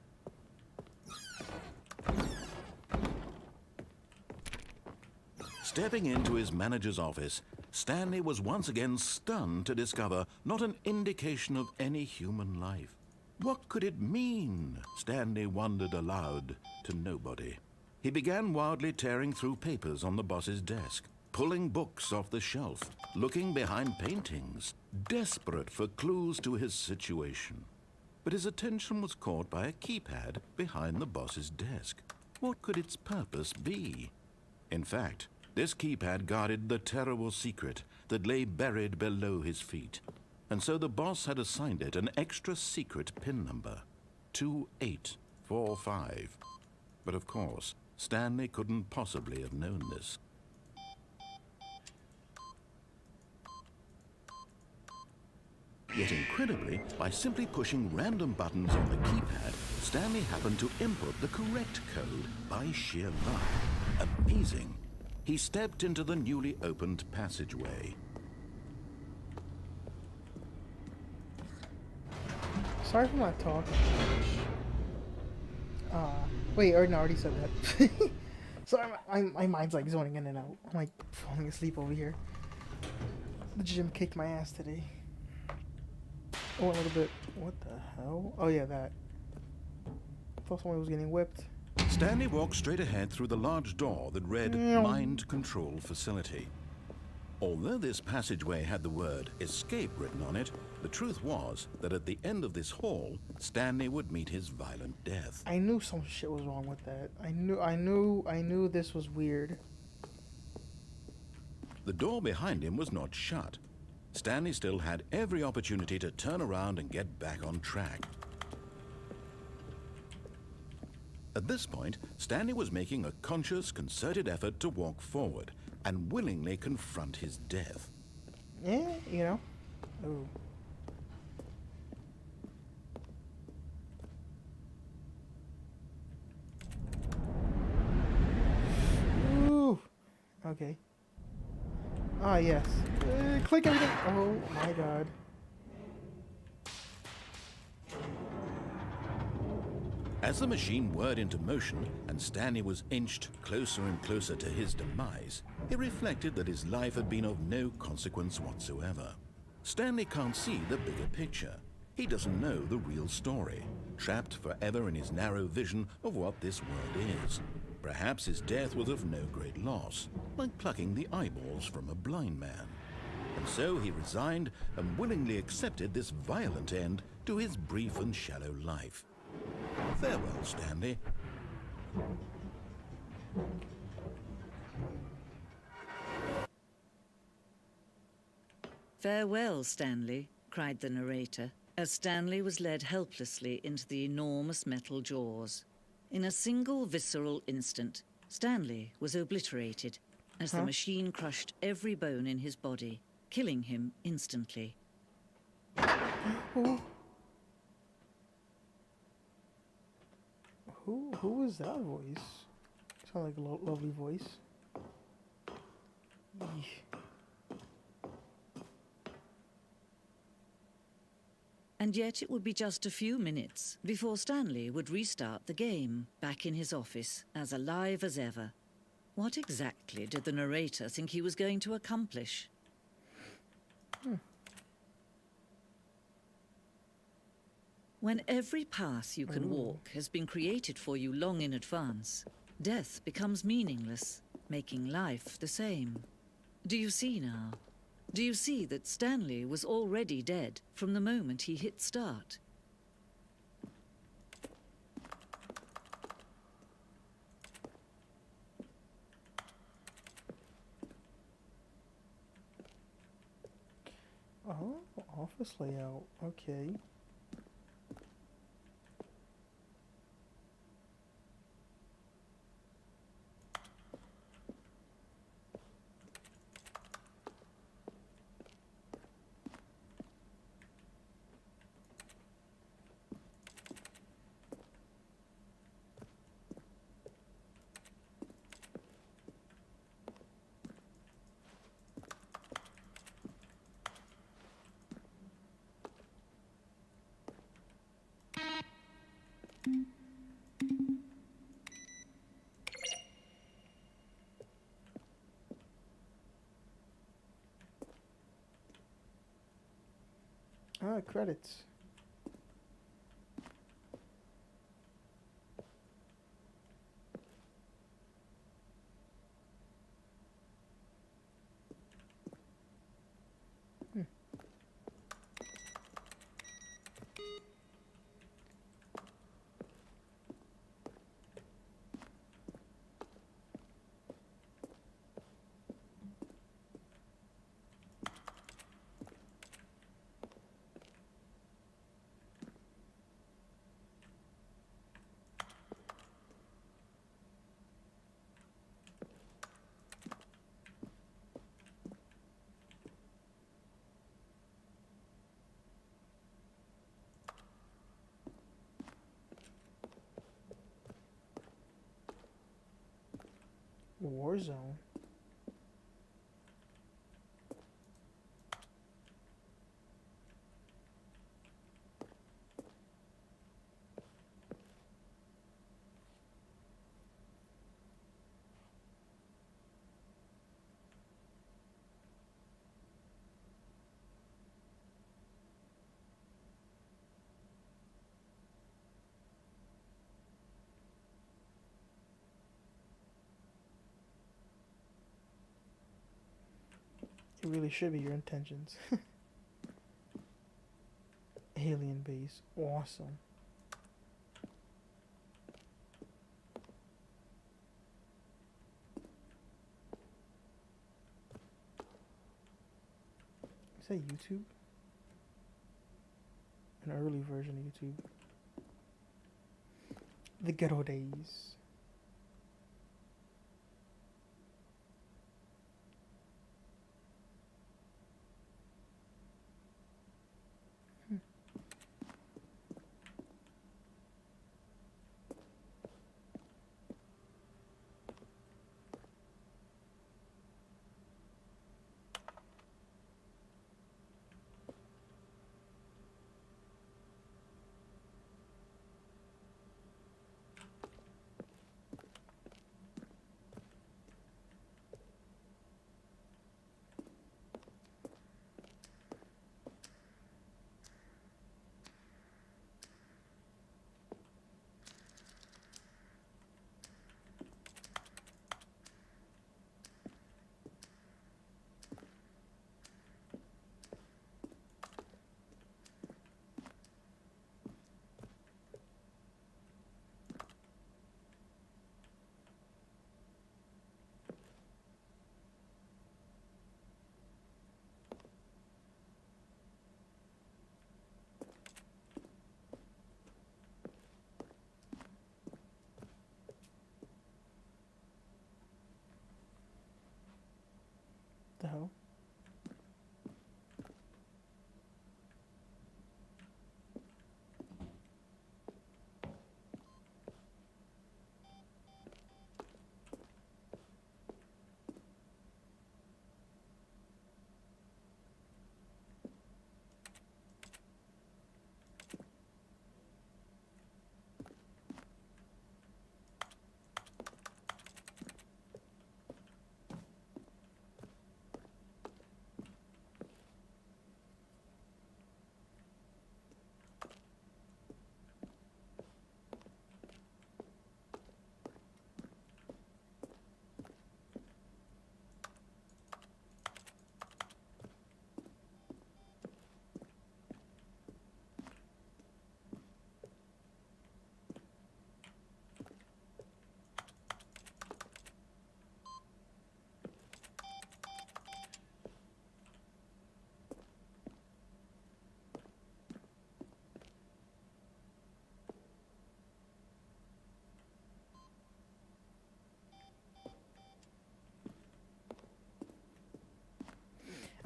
Stepping into his manager's office, Stanley was once again stunned to discover not an indication of any human life. What could it mean? Stanley wondered aloud to nobody. He began wildly tearing through papers on the boss's desk, pulling books off the shelf, looking behind paintings, desperate for clues to his situation. But his attention was caught by a keypad behind the boss's desk. What could its purpose be? In fact, this keypad guarded the terrible secret that lay buried below his feet. And so the boss had assigned it an extra secret PIN number, 2845. But of course, Stanley couldn't possibly have known this. Yet incredibly, by simply pushing random buttons on the keypad, Stanley happened to input the correct code by sheer luck. Amazing. He stepped into the newly opened passageway. Sorry if I'm not talking too much. Wait, or no, I already said that. Sorry, my mind's like zoning in and out. I'm like falling asleep over here. The gym kicked my ass today. Oh, a little bit. What the hell? Oh yeah, that. I thought someone was getting whipped. Stanley walked straight ahead through the large door that read Mind Control Facility. Although this passageway had the word escape written on it, the truth was that at the end of this hall, Stanley would meet his violent death. I knew some shit was wrong with that. I knew this was weird. The door behind him was not shut. Stanley still had every opportunity to turn around and get back on track. At this point, Stanley was making a conscious, concerted effort to walk forward and willingly confront his death. Yeah, you know. Oh. Ooh. Okay. Ah, yes. Click everything. Oh my god. As the machine whirred into motion and Stanley was inched closer and closer to his demise, he reflected that his life had been of no consequence whatsoever. Stanley can't see the bigger picture. He doesn't know the real story, trapped forever in his narrow vision of what this world is. Perhaps his death was of no great loss, like plucking the eyeballs from a blind man. And so he resigned and willingly accepted this violent end to his brief and shallow life. Farewell, Stanley. Farewell, Stanley, cried the narrator, as Stanley was led helplessly into the enormous metal jaws. In a single visceral instant, Stanley was obliterated as the machine crushed every bone in his body, killing him instantly. Who was that voice? Sound like a lovely voice. And yet it would be just a few minutes before Stanley would restart the game, back in his office, as alive as ever. What exactly did the narrator think he was going to accomplish? When every path you can walk has been created for you long in advance, death becomes meaningless, making life the same. Do you see now? Do you see that Stanley was already dead from the moment he hit start? Oh, office layout. Okay. Ah, credits. Warzone. It really should be your intentions. Alien base. Awesome. Is that YouTube? An early version of YouTube. The ghetto days. The hell?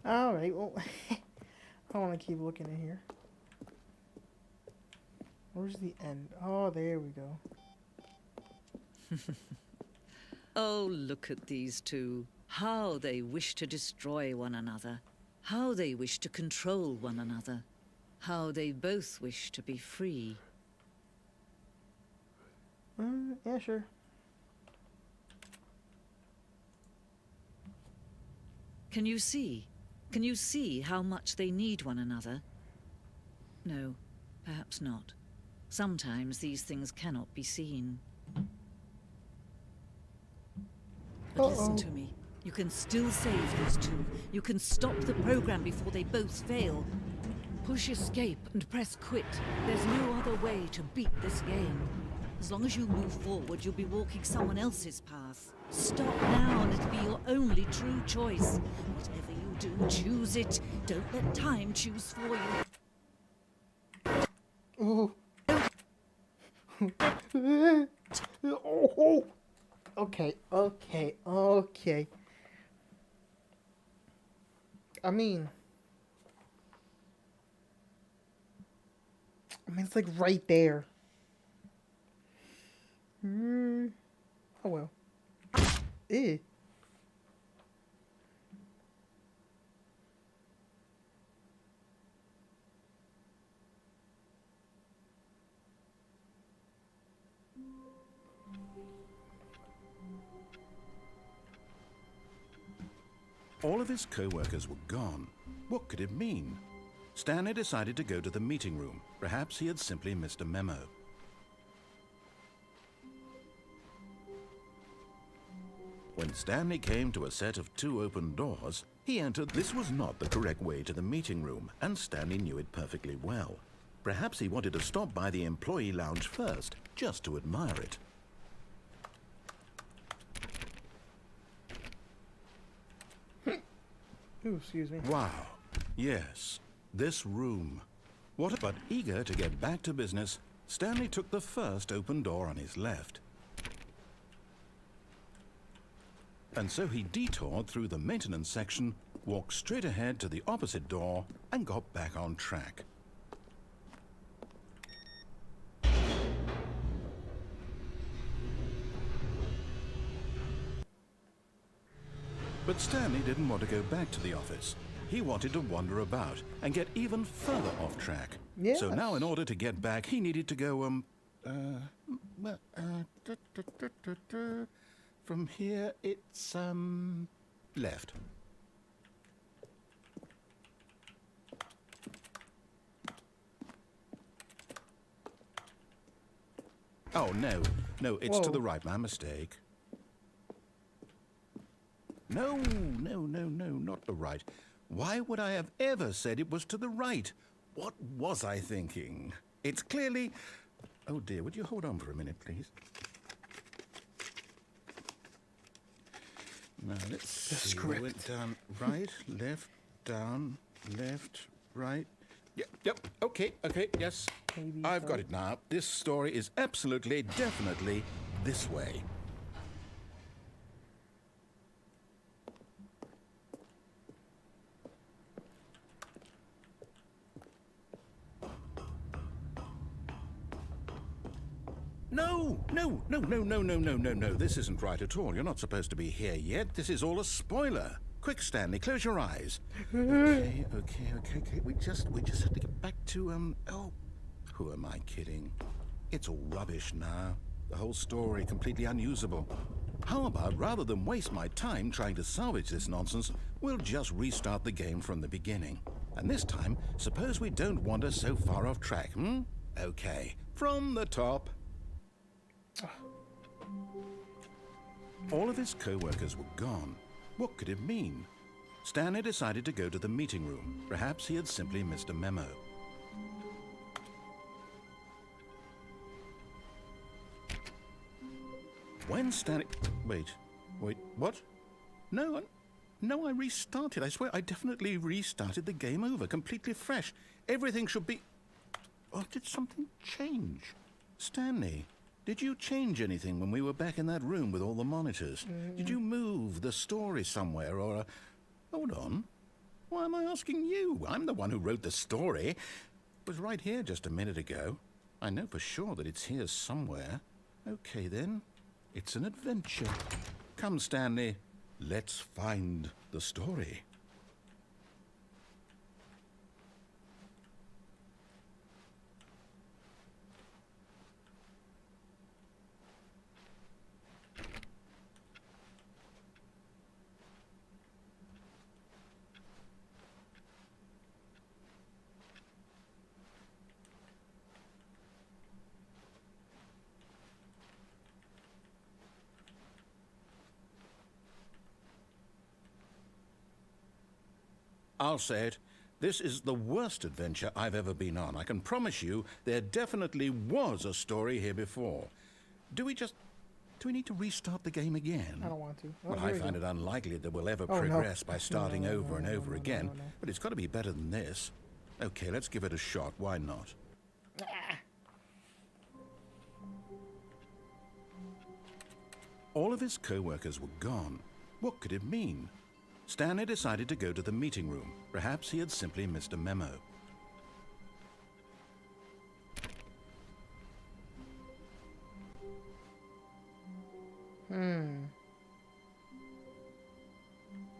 Alright, well, I want to keep looking in here. Where's the end? Oh, there we go. Oh, look at these two. How they wish to destroy one another. How they wish to control one another. How they both wish to be free. Yeah, sure. Can you see? Can you see how much they need one another? No, perhaps not. Sometimes these things cannot be seen. But listen to me. You can still save these two. You can stop the program before they both fail. Push escape and press quit. There's no other way to beat this game. As long as you move forward, you'll be walking someone else's path. Stop now and it'll be your only true choice. Whatever you do, choose it. Don't let time choose for you. Ooh. Oh. Okay. I mean, it's like right there. Oh well. Eh. All of his co-workers were gone. What could it mean? Stanley decided to go to the meeting room. Perhaps he had simply missed a memo. When Stanley came to a set of 2 open doors, he entered. This was not the correct way to the meeting room, and Stanley knew it perfectly well. Perhaps he wanted to stop by the employee lounge first, just to admire it. Ooh, excuse me. Wow. Yes, this room. But eager to get back to business, Stanley took the first open door on his left. And so he detoured through the maintenance section, walked straight ahead to the opposite door, and got back on track. But Stanley didn't want to go back to the office. He wanted to wander about and get even further off track. Yes. So now in order to get back, he needed to go, from here, it's, left. Oh, no, it's to Whoa. the right, my mistake. No, not the right. Why would I have ever said it was to the right? What was I thinking? It's clearly... Oh dear, would you hold on for a minute, please? Now, let's see. script. We went down, right, left, down, left, right. Yep, okay, yes. Maybe I've got so. it now. This story is absolutely, definitely this way. No. This isn't right at all. You're not supposed to be here yet. This is all a spoiler. Quick, Stanley, close your eyes. Okay. We just have to get back to, oh, who am I kidding? It's all rubbish now. The whole story completely unusable. How about, rather than waste my time trying to salvage this nonsense, we'll just restart the game from the beginning. And this time, suppose we don't wander so far off track, Okay, from the top. All of his co-workers were gone. What could it mean? Stanley decided to go to the meeting room. Perhaps he had simply missed a memo. When Stanley... Wait, what? No, I restarted. I swear I definitely restarted the game over, completely fresh. Everything should be... Or did something change? Stanley, did you change anything when we were back in that room with all the monitors? Did you move the story somewhere or... Hold on. Why am I asking you? I'm the one who wrote the story. It was right here just a minute ago. I know for sure that it's here somewhere. Okay, then. It's an adventure. Come, Stanley. Let's find the story. I'll say it. This is the worst adventure I've ever been on. I can promise you there definitely was a story here before. Do we need to restart the game again? I don't want to. Oh, Well, here I we find go. it unlikely that we'll ever Oh, no. progress by starting No, over and no, over no, again. no. But it's got to be better than this. Okay, let's give it a shot. Why not? All of his co-workers were gone. What could it mean? Stanley decided to go to the meeting room. Perhaps he had simply missed a memo.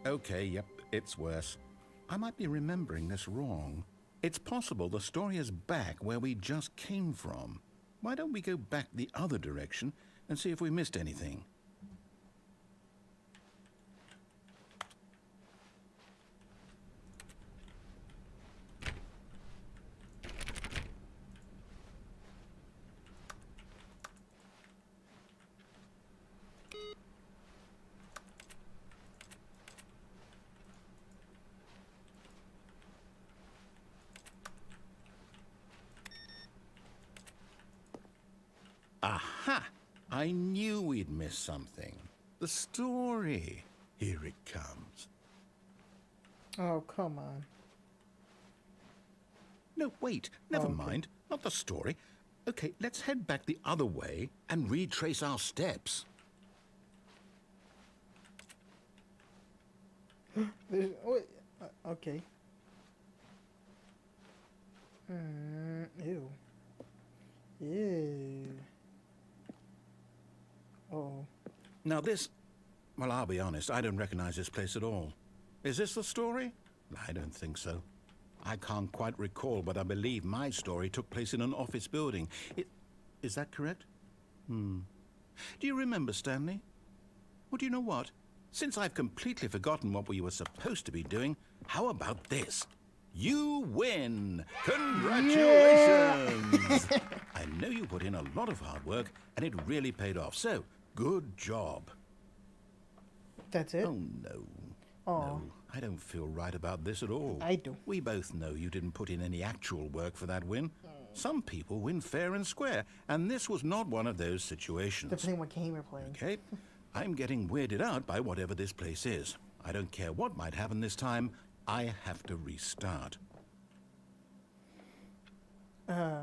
Okay, yep, it's worse. I might be remembering this wrong. It's possible the story is back where we just came from. Why don't we go back the other direction and see if we missed anything? Aha! I knew we'd miss something. The story. Here it comes. Oh, come on. No, wait. Never Okay. mind. Not the story. Okay, let's head back the other way and retrace our steps. Oh, okay. Ew. Ew. Oh. Now this... Well, I'll be honest, I don't recognize this place at all. Is this the story? I don't think so. I can't quite recall, but I believe my story took place in an office building. Is that correct? Do you remember, Stanley? Well, do you know what? Since I've completely forgotten what we were supposed to be doing, how about this? You win! Congratulations! I know you put in a lot of hard work, and it really paid off. So, good job. That's it? Oh, no. Aw. No, I don't feel right about this at all. I do. We both know you didn't put in any actual work for that win. Some people win fair and square, and this was not one of those situations. Depending what game you're playing. Okay? I'm getting weirded out by whatever this place is. I don't care what might happen this time. I have to restart. Okay.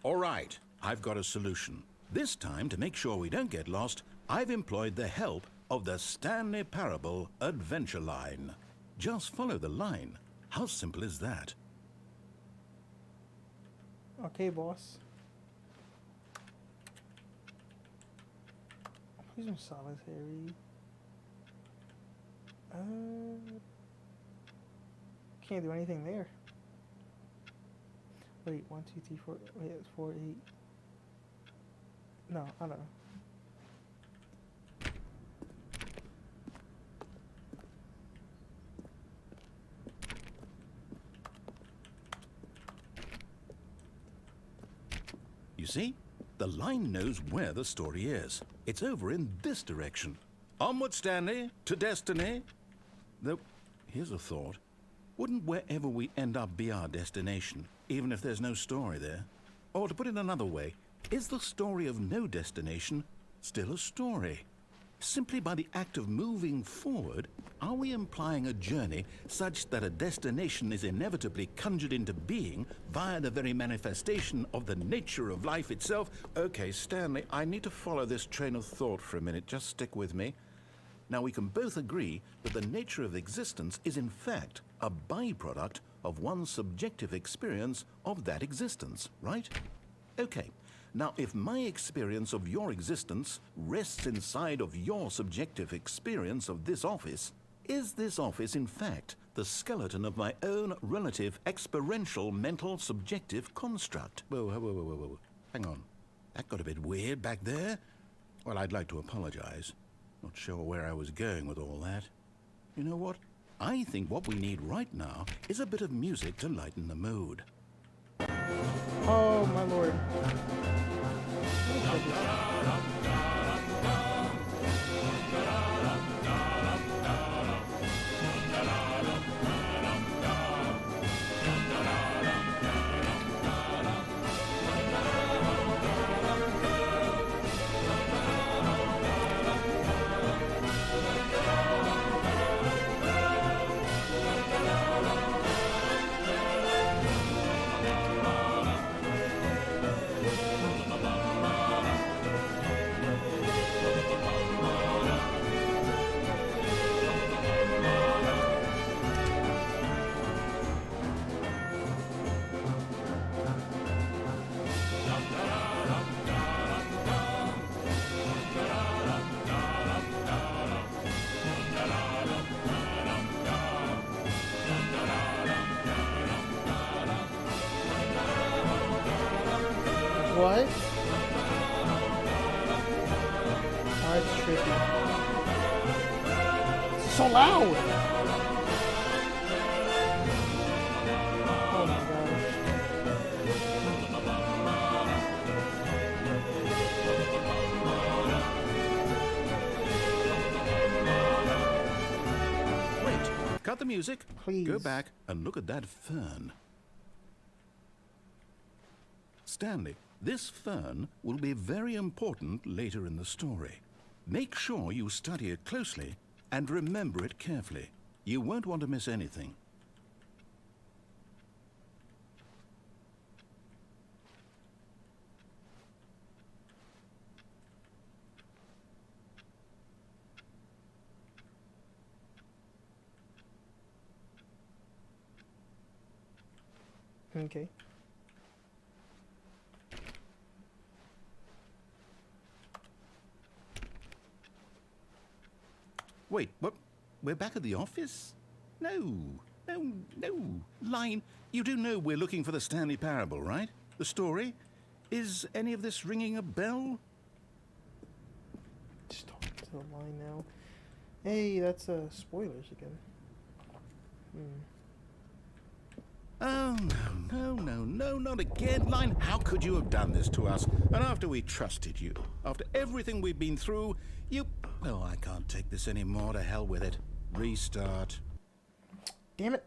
All right, I've got a solution. This time, to make sure we don't get lost, I've employed the help of the Stanley Parable Adventure Line. Just follow the line. How simple is that? Okay, boss. Who's in solitary? Can't do anything there. Wait, 1, 2, 3, 4. Wait, it's 4, 8. No, I don't know. You see? The line knows where the story is. It's over in this direction. Onward, Stanley, to destiny. Though, here's a thought. Wouldn't wherever we end up be our destination, even if there's no story there? Or to put it another way, is the story of no destination still a story? Simply by the act of moving forward, are we implying a journey such that a destination is inevitably conjured into being via the very manifestation of the nature of life itself? Okay, Stanley, I need to follow this train of thought for a minute. Just stick with me. Now, we can both agree that the nature of existence is in fact a byproduct of one's subjective experience of that existence, right? Okay. Now, if my experience of your existence rests inside of your subjective experience of this office, is this office, in fact, the skeleton of my own relative experiential mental subjective construct? Whoa, whoa, whoa, whoa, whoa. Hang on. That got a bit weird back there. Well, I'd like to apologize. Not sure where I was going with all that. You know what? I think what we need right now is a bit of music to lighten the mood. Oh, my lord. What? Oh, it's trippy. It's so loud! Oh my gosh. Wait, cut the music. Please. Go back and look at that fern. Stanley, this fern will be very important later in the story. Make sure you study it closely and remember it carefully. You won't want to miss anything. Okay. Wait, what? We're back at the office? No, no, no. Line, you do know we're looking for the Stanley Parable, right? The story? Is any of this ringing a bell? Just talking to the line now. Hey, that's spoilers again. Oh, no, not again, Line. How could you have done this to us? And after we trusted you, after everything we've been through, you... Oh, I can't take this anymore. To hell with it. Restart. Damn it.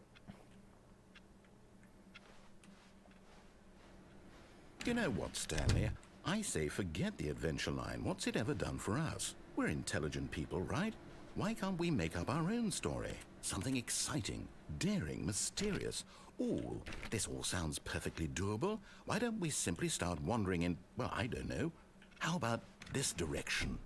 You know what, Stanley? I say forget the adventure line. What's it ever done for us? We're intelligent people, right? Why can't we make up our own story? Something exciting, daring, mysterious. Ooh, this all sounds perfectly doable. Why don't we simply start wandering in, well, I don't know. How about this direction?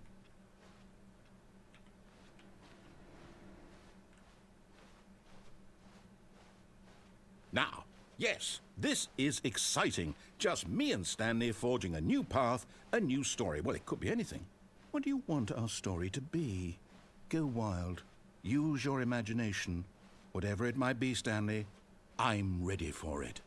Now, yes, this is exciting. Just me and Stanley forging a new path, a new story. Well, it could be anything. What do you want our story to be? Go wild. Use your imagination. Whatever it might be, Stanley, I'm ready for it.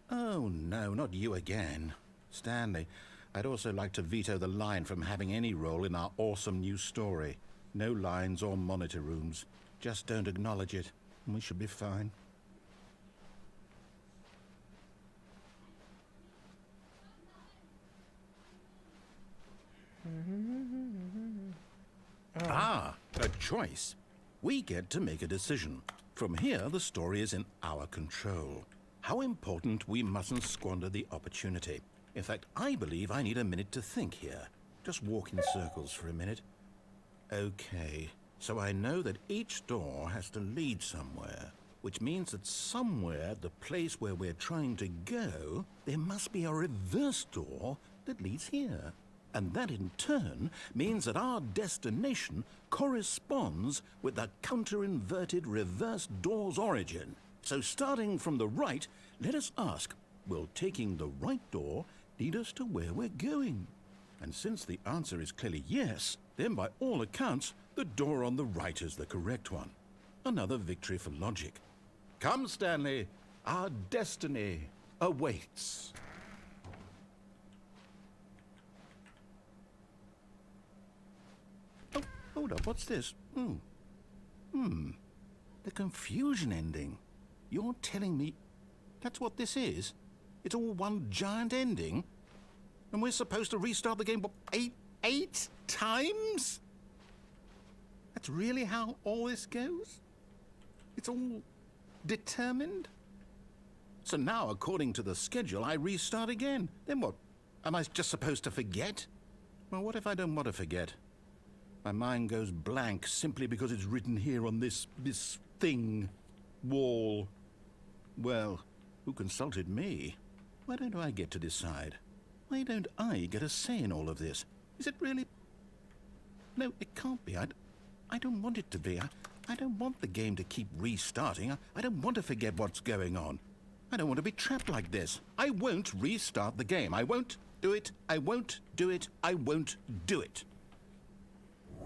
Oh, no, not you again. Stanley, I'd also like to veto the line from having any role in our awesome new story. No lines or monitor rooms. Just don't acknowledge it, and we should be fine. Ah, a choice. We get to make a decision. From here, the story is in our control. How important we mustn't squander the opportunity. In fact, I believe I need a minute to think here. Just walk in circles for a minute. Okay, so I know that each door has to lead somewhere, which means that somewhere at the place where we're trying to go, there must be a reverse door that leads here. And that in turn means that our destination corresponds with the counter-inverted reverse door's origin. So starting from the right, let us ask, will taking the right door lead us to where we're going? And since the answer is clearly yes, then by all accounts, the door on the right is the correct one. Another victory for logic. Come, Stanley, our destiny awaits. Oh, hold up, what's this? The confusion ending. You're telling me that's what this is? It's all one giant ending? And we're supposed to restart the game, what, eight times? That's really how all this goes? It's all determined? So now, according to the schedule, I restart again. Then what? Am I just supposed to forget? Well, what if I don't want to forget? My mind goes blank simply because it's written here on this thing, wall. Well, who consulted me? Why don't I get to decide? Why don't I get a say in all of this? Is it really? No, it can't be. I don't want it to be. I don't want the game to keep restarting. I don't want to forget what's going on. I don't want to be trapped like this. I won't restart the game. I won't do it. I won't do it. I won't do it.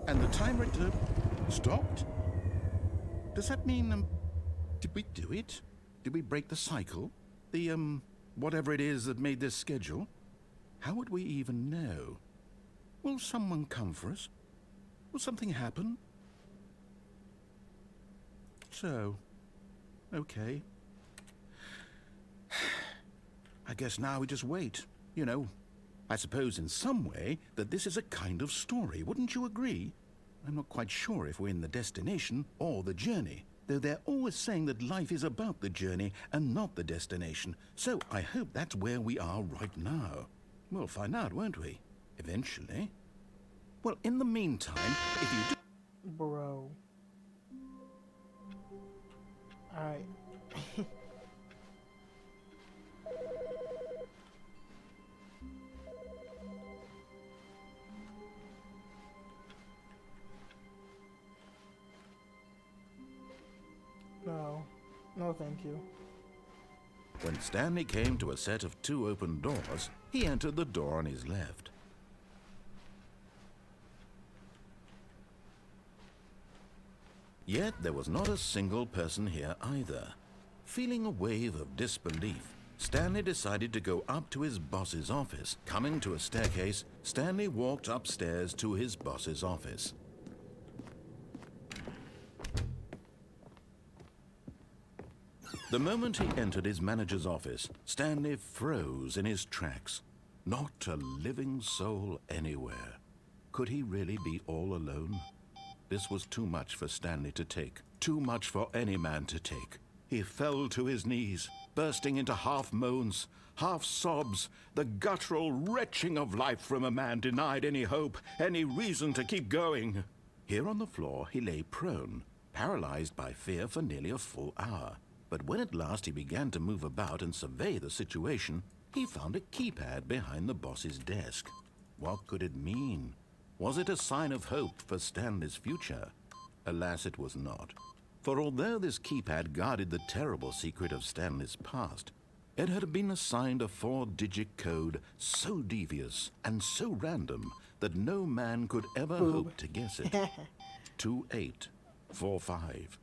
And the timer stopped? Does that mean, did we do it? Did we break the cycle? The, whatever it is that made this schedule? How would we even know? Will someone come for us? Will something happen? So, okay. I guess now we just wait. You know, I suppose in some way that this is a kind of story. Wouldn't you agree? I'm not quite sure if we're in the destination or the journey. though they're always saying that life is about the journey and not the destination. So I hope that's where we are right now. We'll find out, won't we? Eventually. Well, in the meantime, if you do... Bro. Alright. No. No, thank you. When Stanley came to a set of 2 open doors, he entered the door on his left. Yet there was not a single person here either. Feeling a wave of disbelief, Stanley decided to go up to his boss's office. Coming to a staircase, Stanley walked upstairs to his boss's office. The moment he entered his manager's office, Stanley froze in his tracks. Not a living soul anywhere. Could he really be all alone? This was too much for Stanley to take. Too much for any man to take. He fell to his knees, bursting into half moans, half sobs, the guttural retching of life from a man denied any hope, any reason to keep going. Here on the floor, he lay prone, paralyzed by fear for nearly a full hour. But when at last he began to move about and survey the situation, he found a keypad behind the boss's desk. What could it mean? Was it a sign of hope for Stanley's future? Alas, it was not. For although this keypad guarded the terrible secret of Stanley's past, it had been assigned a 4-digit code so devious and so random that no man could ever hope to guess it. 2845.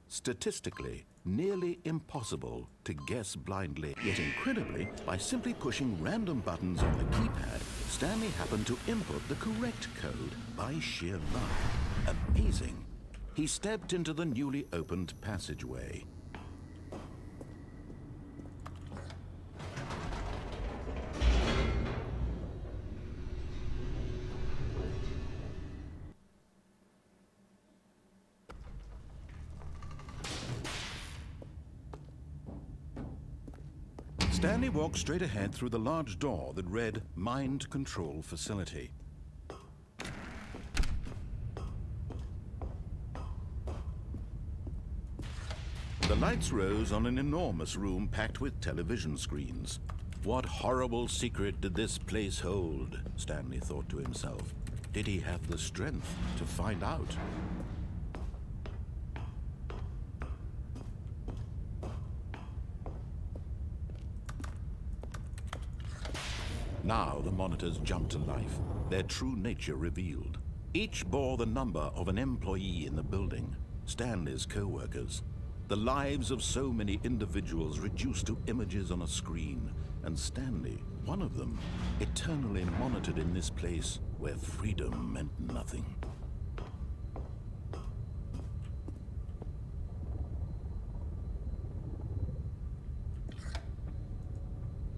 Statistically, nearly impossible to guess blindly. Yet incredibly, by simply pushing random buttons on the keypad, Stanley happened to input the correct code by sheer luck. Amazing. He stepped into the newly opened passageway. Stanley walked straight ahead through the large door that read Mind Control Facility. The lights rose on an enormous room packed with television screens. What horrible secret did this place hold? Stanley thought to himself. Did he have the strength to find out? Now the monitors jumped to life, their true nature revealed. Each bore the number of an employee in the building, Stanley's co-workers. The lives of so many individuals reduced to images on a screen, and Stanley, one of them, eternally monitored in this place where freedom meant nothing.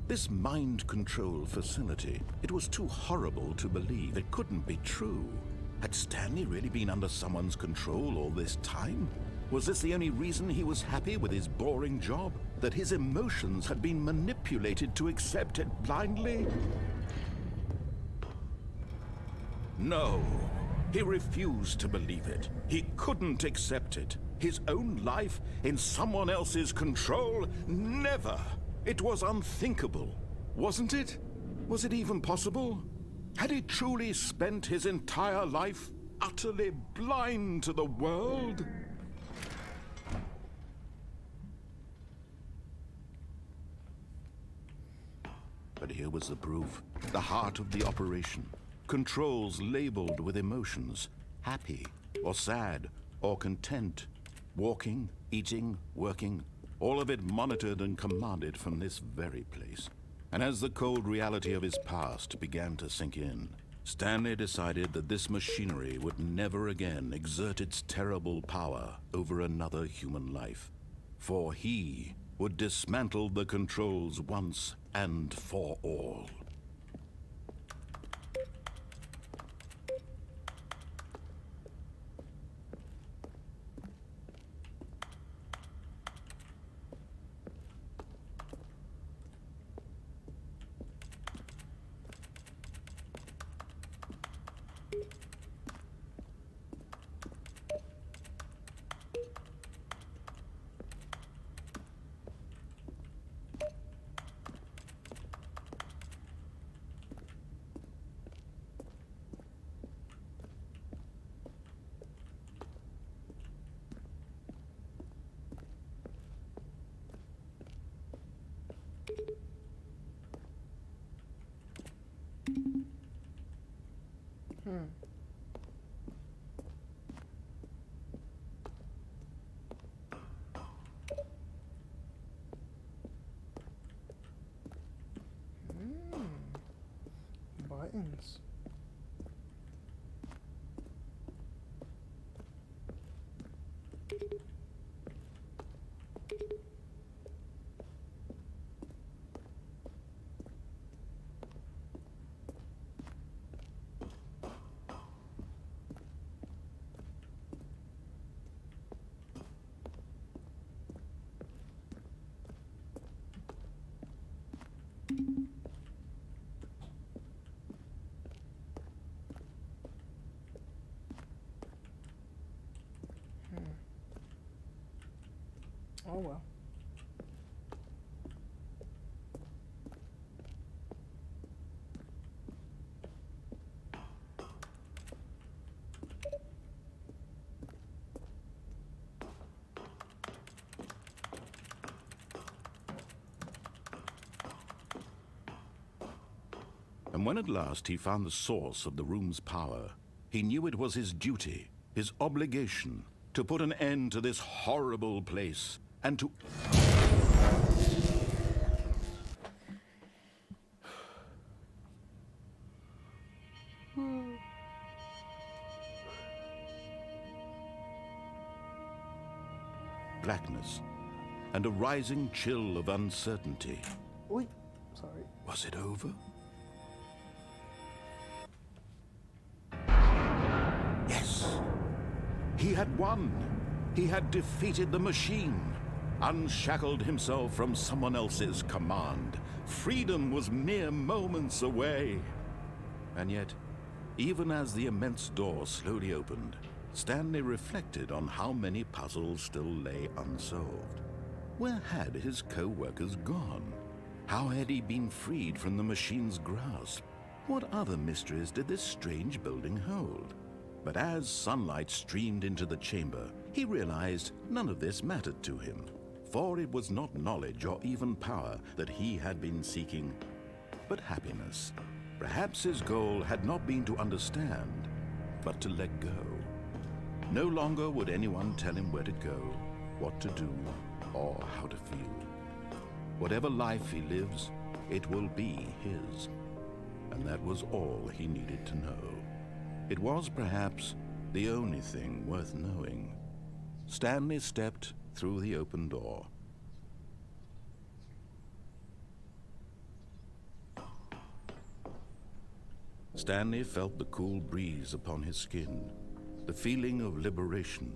This mind control facility, it was too horrible to believe. It couldn't be true. Had Stanley really been under someone's control all this time? Was this the only reason he was happy with his boring job? That his emotions had been manipulated to accept it blindly? No, he refused to believe it. He couldn't accept it. His own life in someone else's control? Never! It was unthinkable, wasn't it? Was it even possible? Had he truly spent his entire life utterly blind to the world? But here was the proof, the heart of the operation. Controls labeled with emotions, happy or sad or content, walking, eating, working, all of it monitored and commanded from this very place. And as the cold reality of his past began to sink in, Stanley decided that this machinery would never again exert its terrible power over another human life. For he would dismantle the controls once and for all. Hmm. Buttons. Oh well. And when at last he found the source of the room's power, he knew it was his duty, his obligation, to put an end to this horrible place and to... blackness and a rising chill of uncertainty. Oi. Sorry. Was it over? Yes. He had won. He had defeated the machine, unshackled himself from someone else's command. Freedom was mere moments away. And yet, even as the immense door slowly opened, Stanley reflected on how many puzzles still lay unsolved. Where had his co-workers gone? How had he been freed from the machine's grasp? What other mysteries did this strange building hold? But as sunlight streamed into the chamber, he realized none of this mattered to him, for it was not knowledge or even power that he had been seeking, but happiness. Perhaps his goal had not been to understand, but to let go. No longer would anyone tell him where to go, what to do, or how to feel. Whatever life he lives, it will be his. And that was all he needed to know. It was perhaps the only thing worth knowing. Stanley stepped through the open door. Stanley felt the cool breeze upon his skin, the feeling of liberation,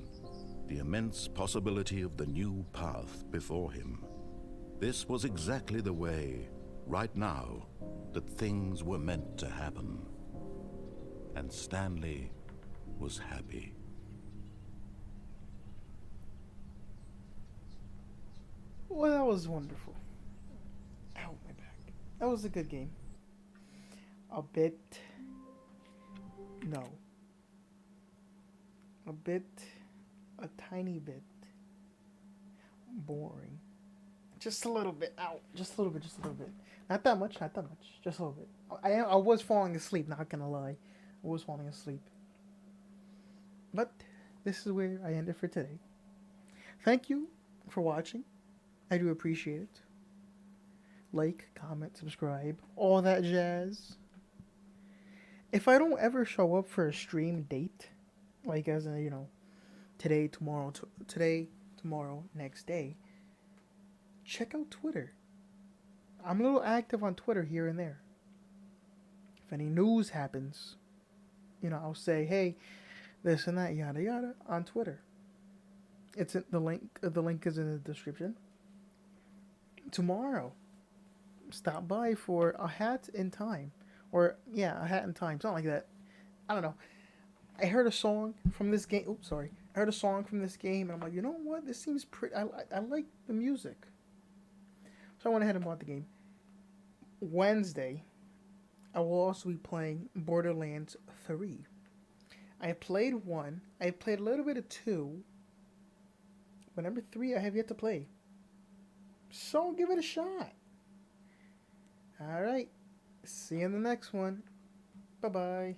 the immense possibility of the new path before him. This was exactly the way, right now, that things were meant to happen. And Stanley was happy. Well, that was wonderful. Ow, my back. That was a good game. A bit... No. A tiny bit boring. Just a little bit. Ow. Just a little bit. Not that much. Just a little bit. I was falling asleep, not gonna lie. I was falling asleep. But this is where I end it for today. Thank you for watching. I do appreciate it. Like, comment, subscribe, all that jazz. If I don't ever show up for a stream date, like as in, today, tomorrow, next day, check out Twitter. I'm a little active on Twitter here and there. If any news happens, I'll say, hey, this and that, yada yada, on Twitter. It's in the link. The link is in the description. Tomorrow, stop by for a hat in time. Or, yeah, a hat in time. Something like that. I don't know. I heard a song from this game. Oops, sorry. I heard a song from this game, and I'm like, you know what? This seems pretty... I like the music. So I went ahead and bought the game. Wednesday, I will also be playing Borderlands 3. I played 1. I played a little bit of 2. But number 3, I have yet to play. So give it a shot. Alright. See you in the next one. Bye-bye.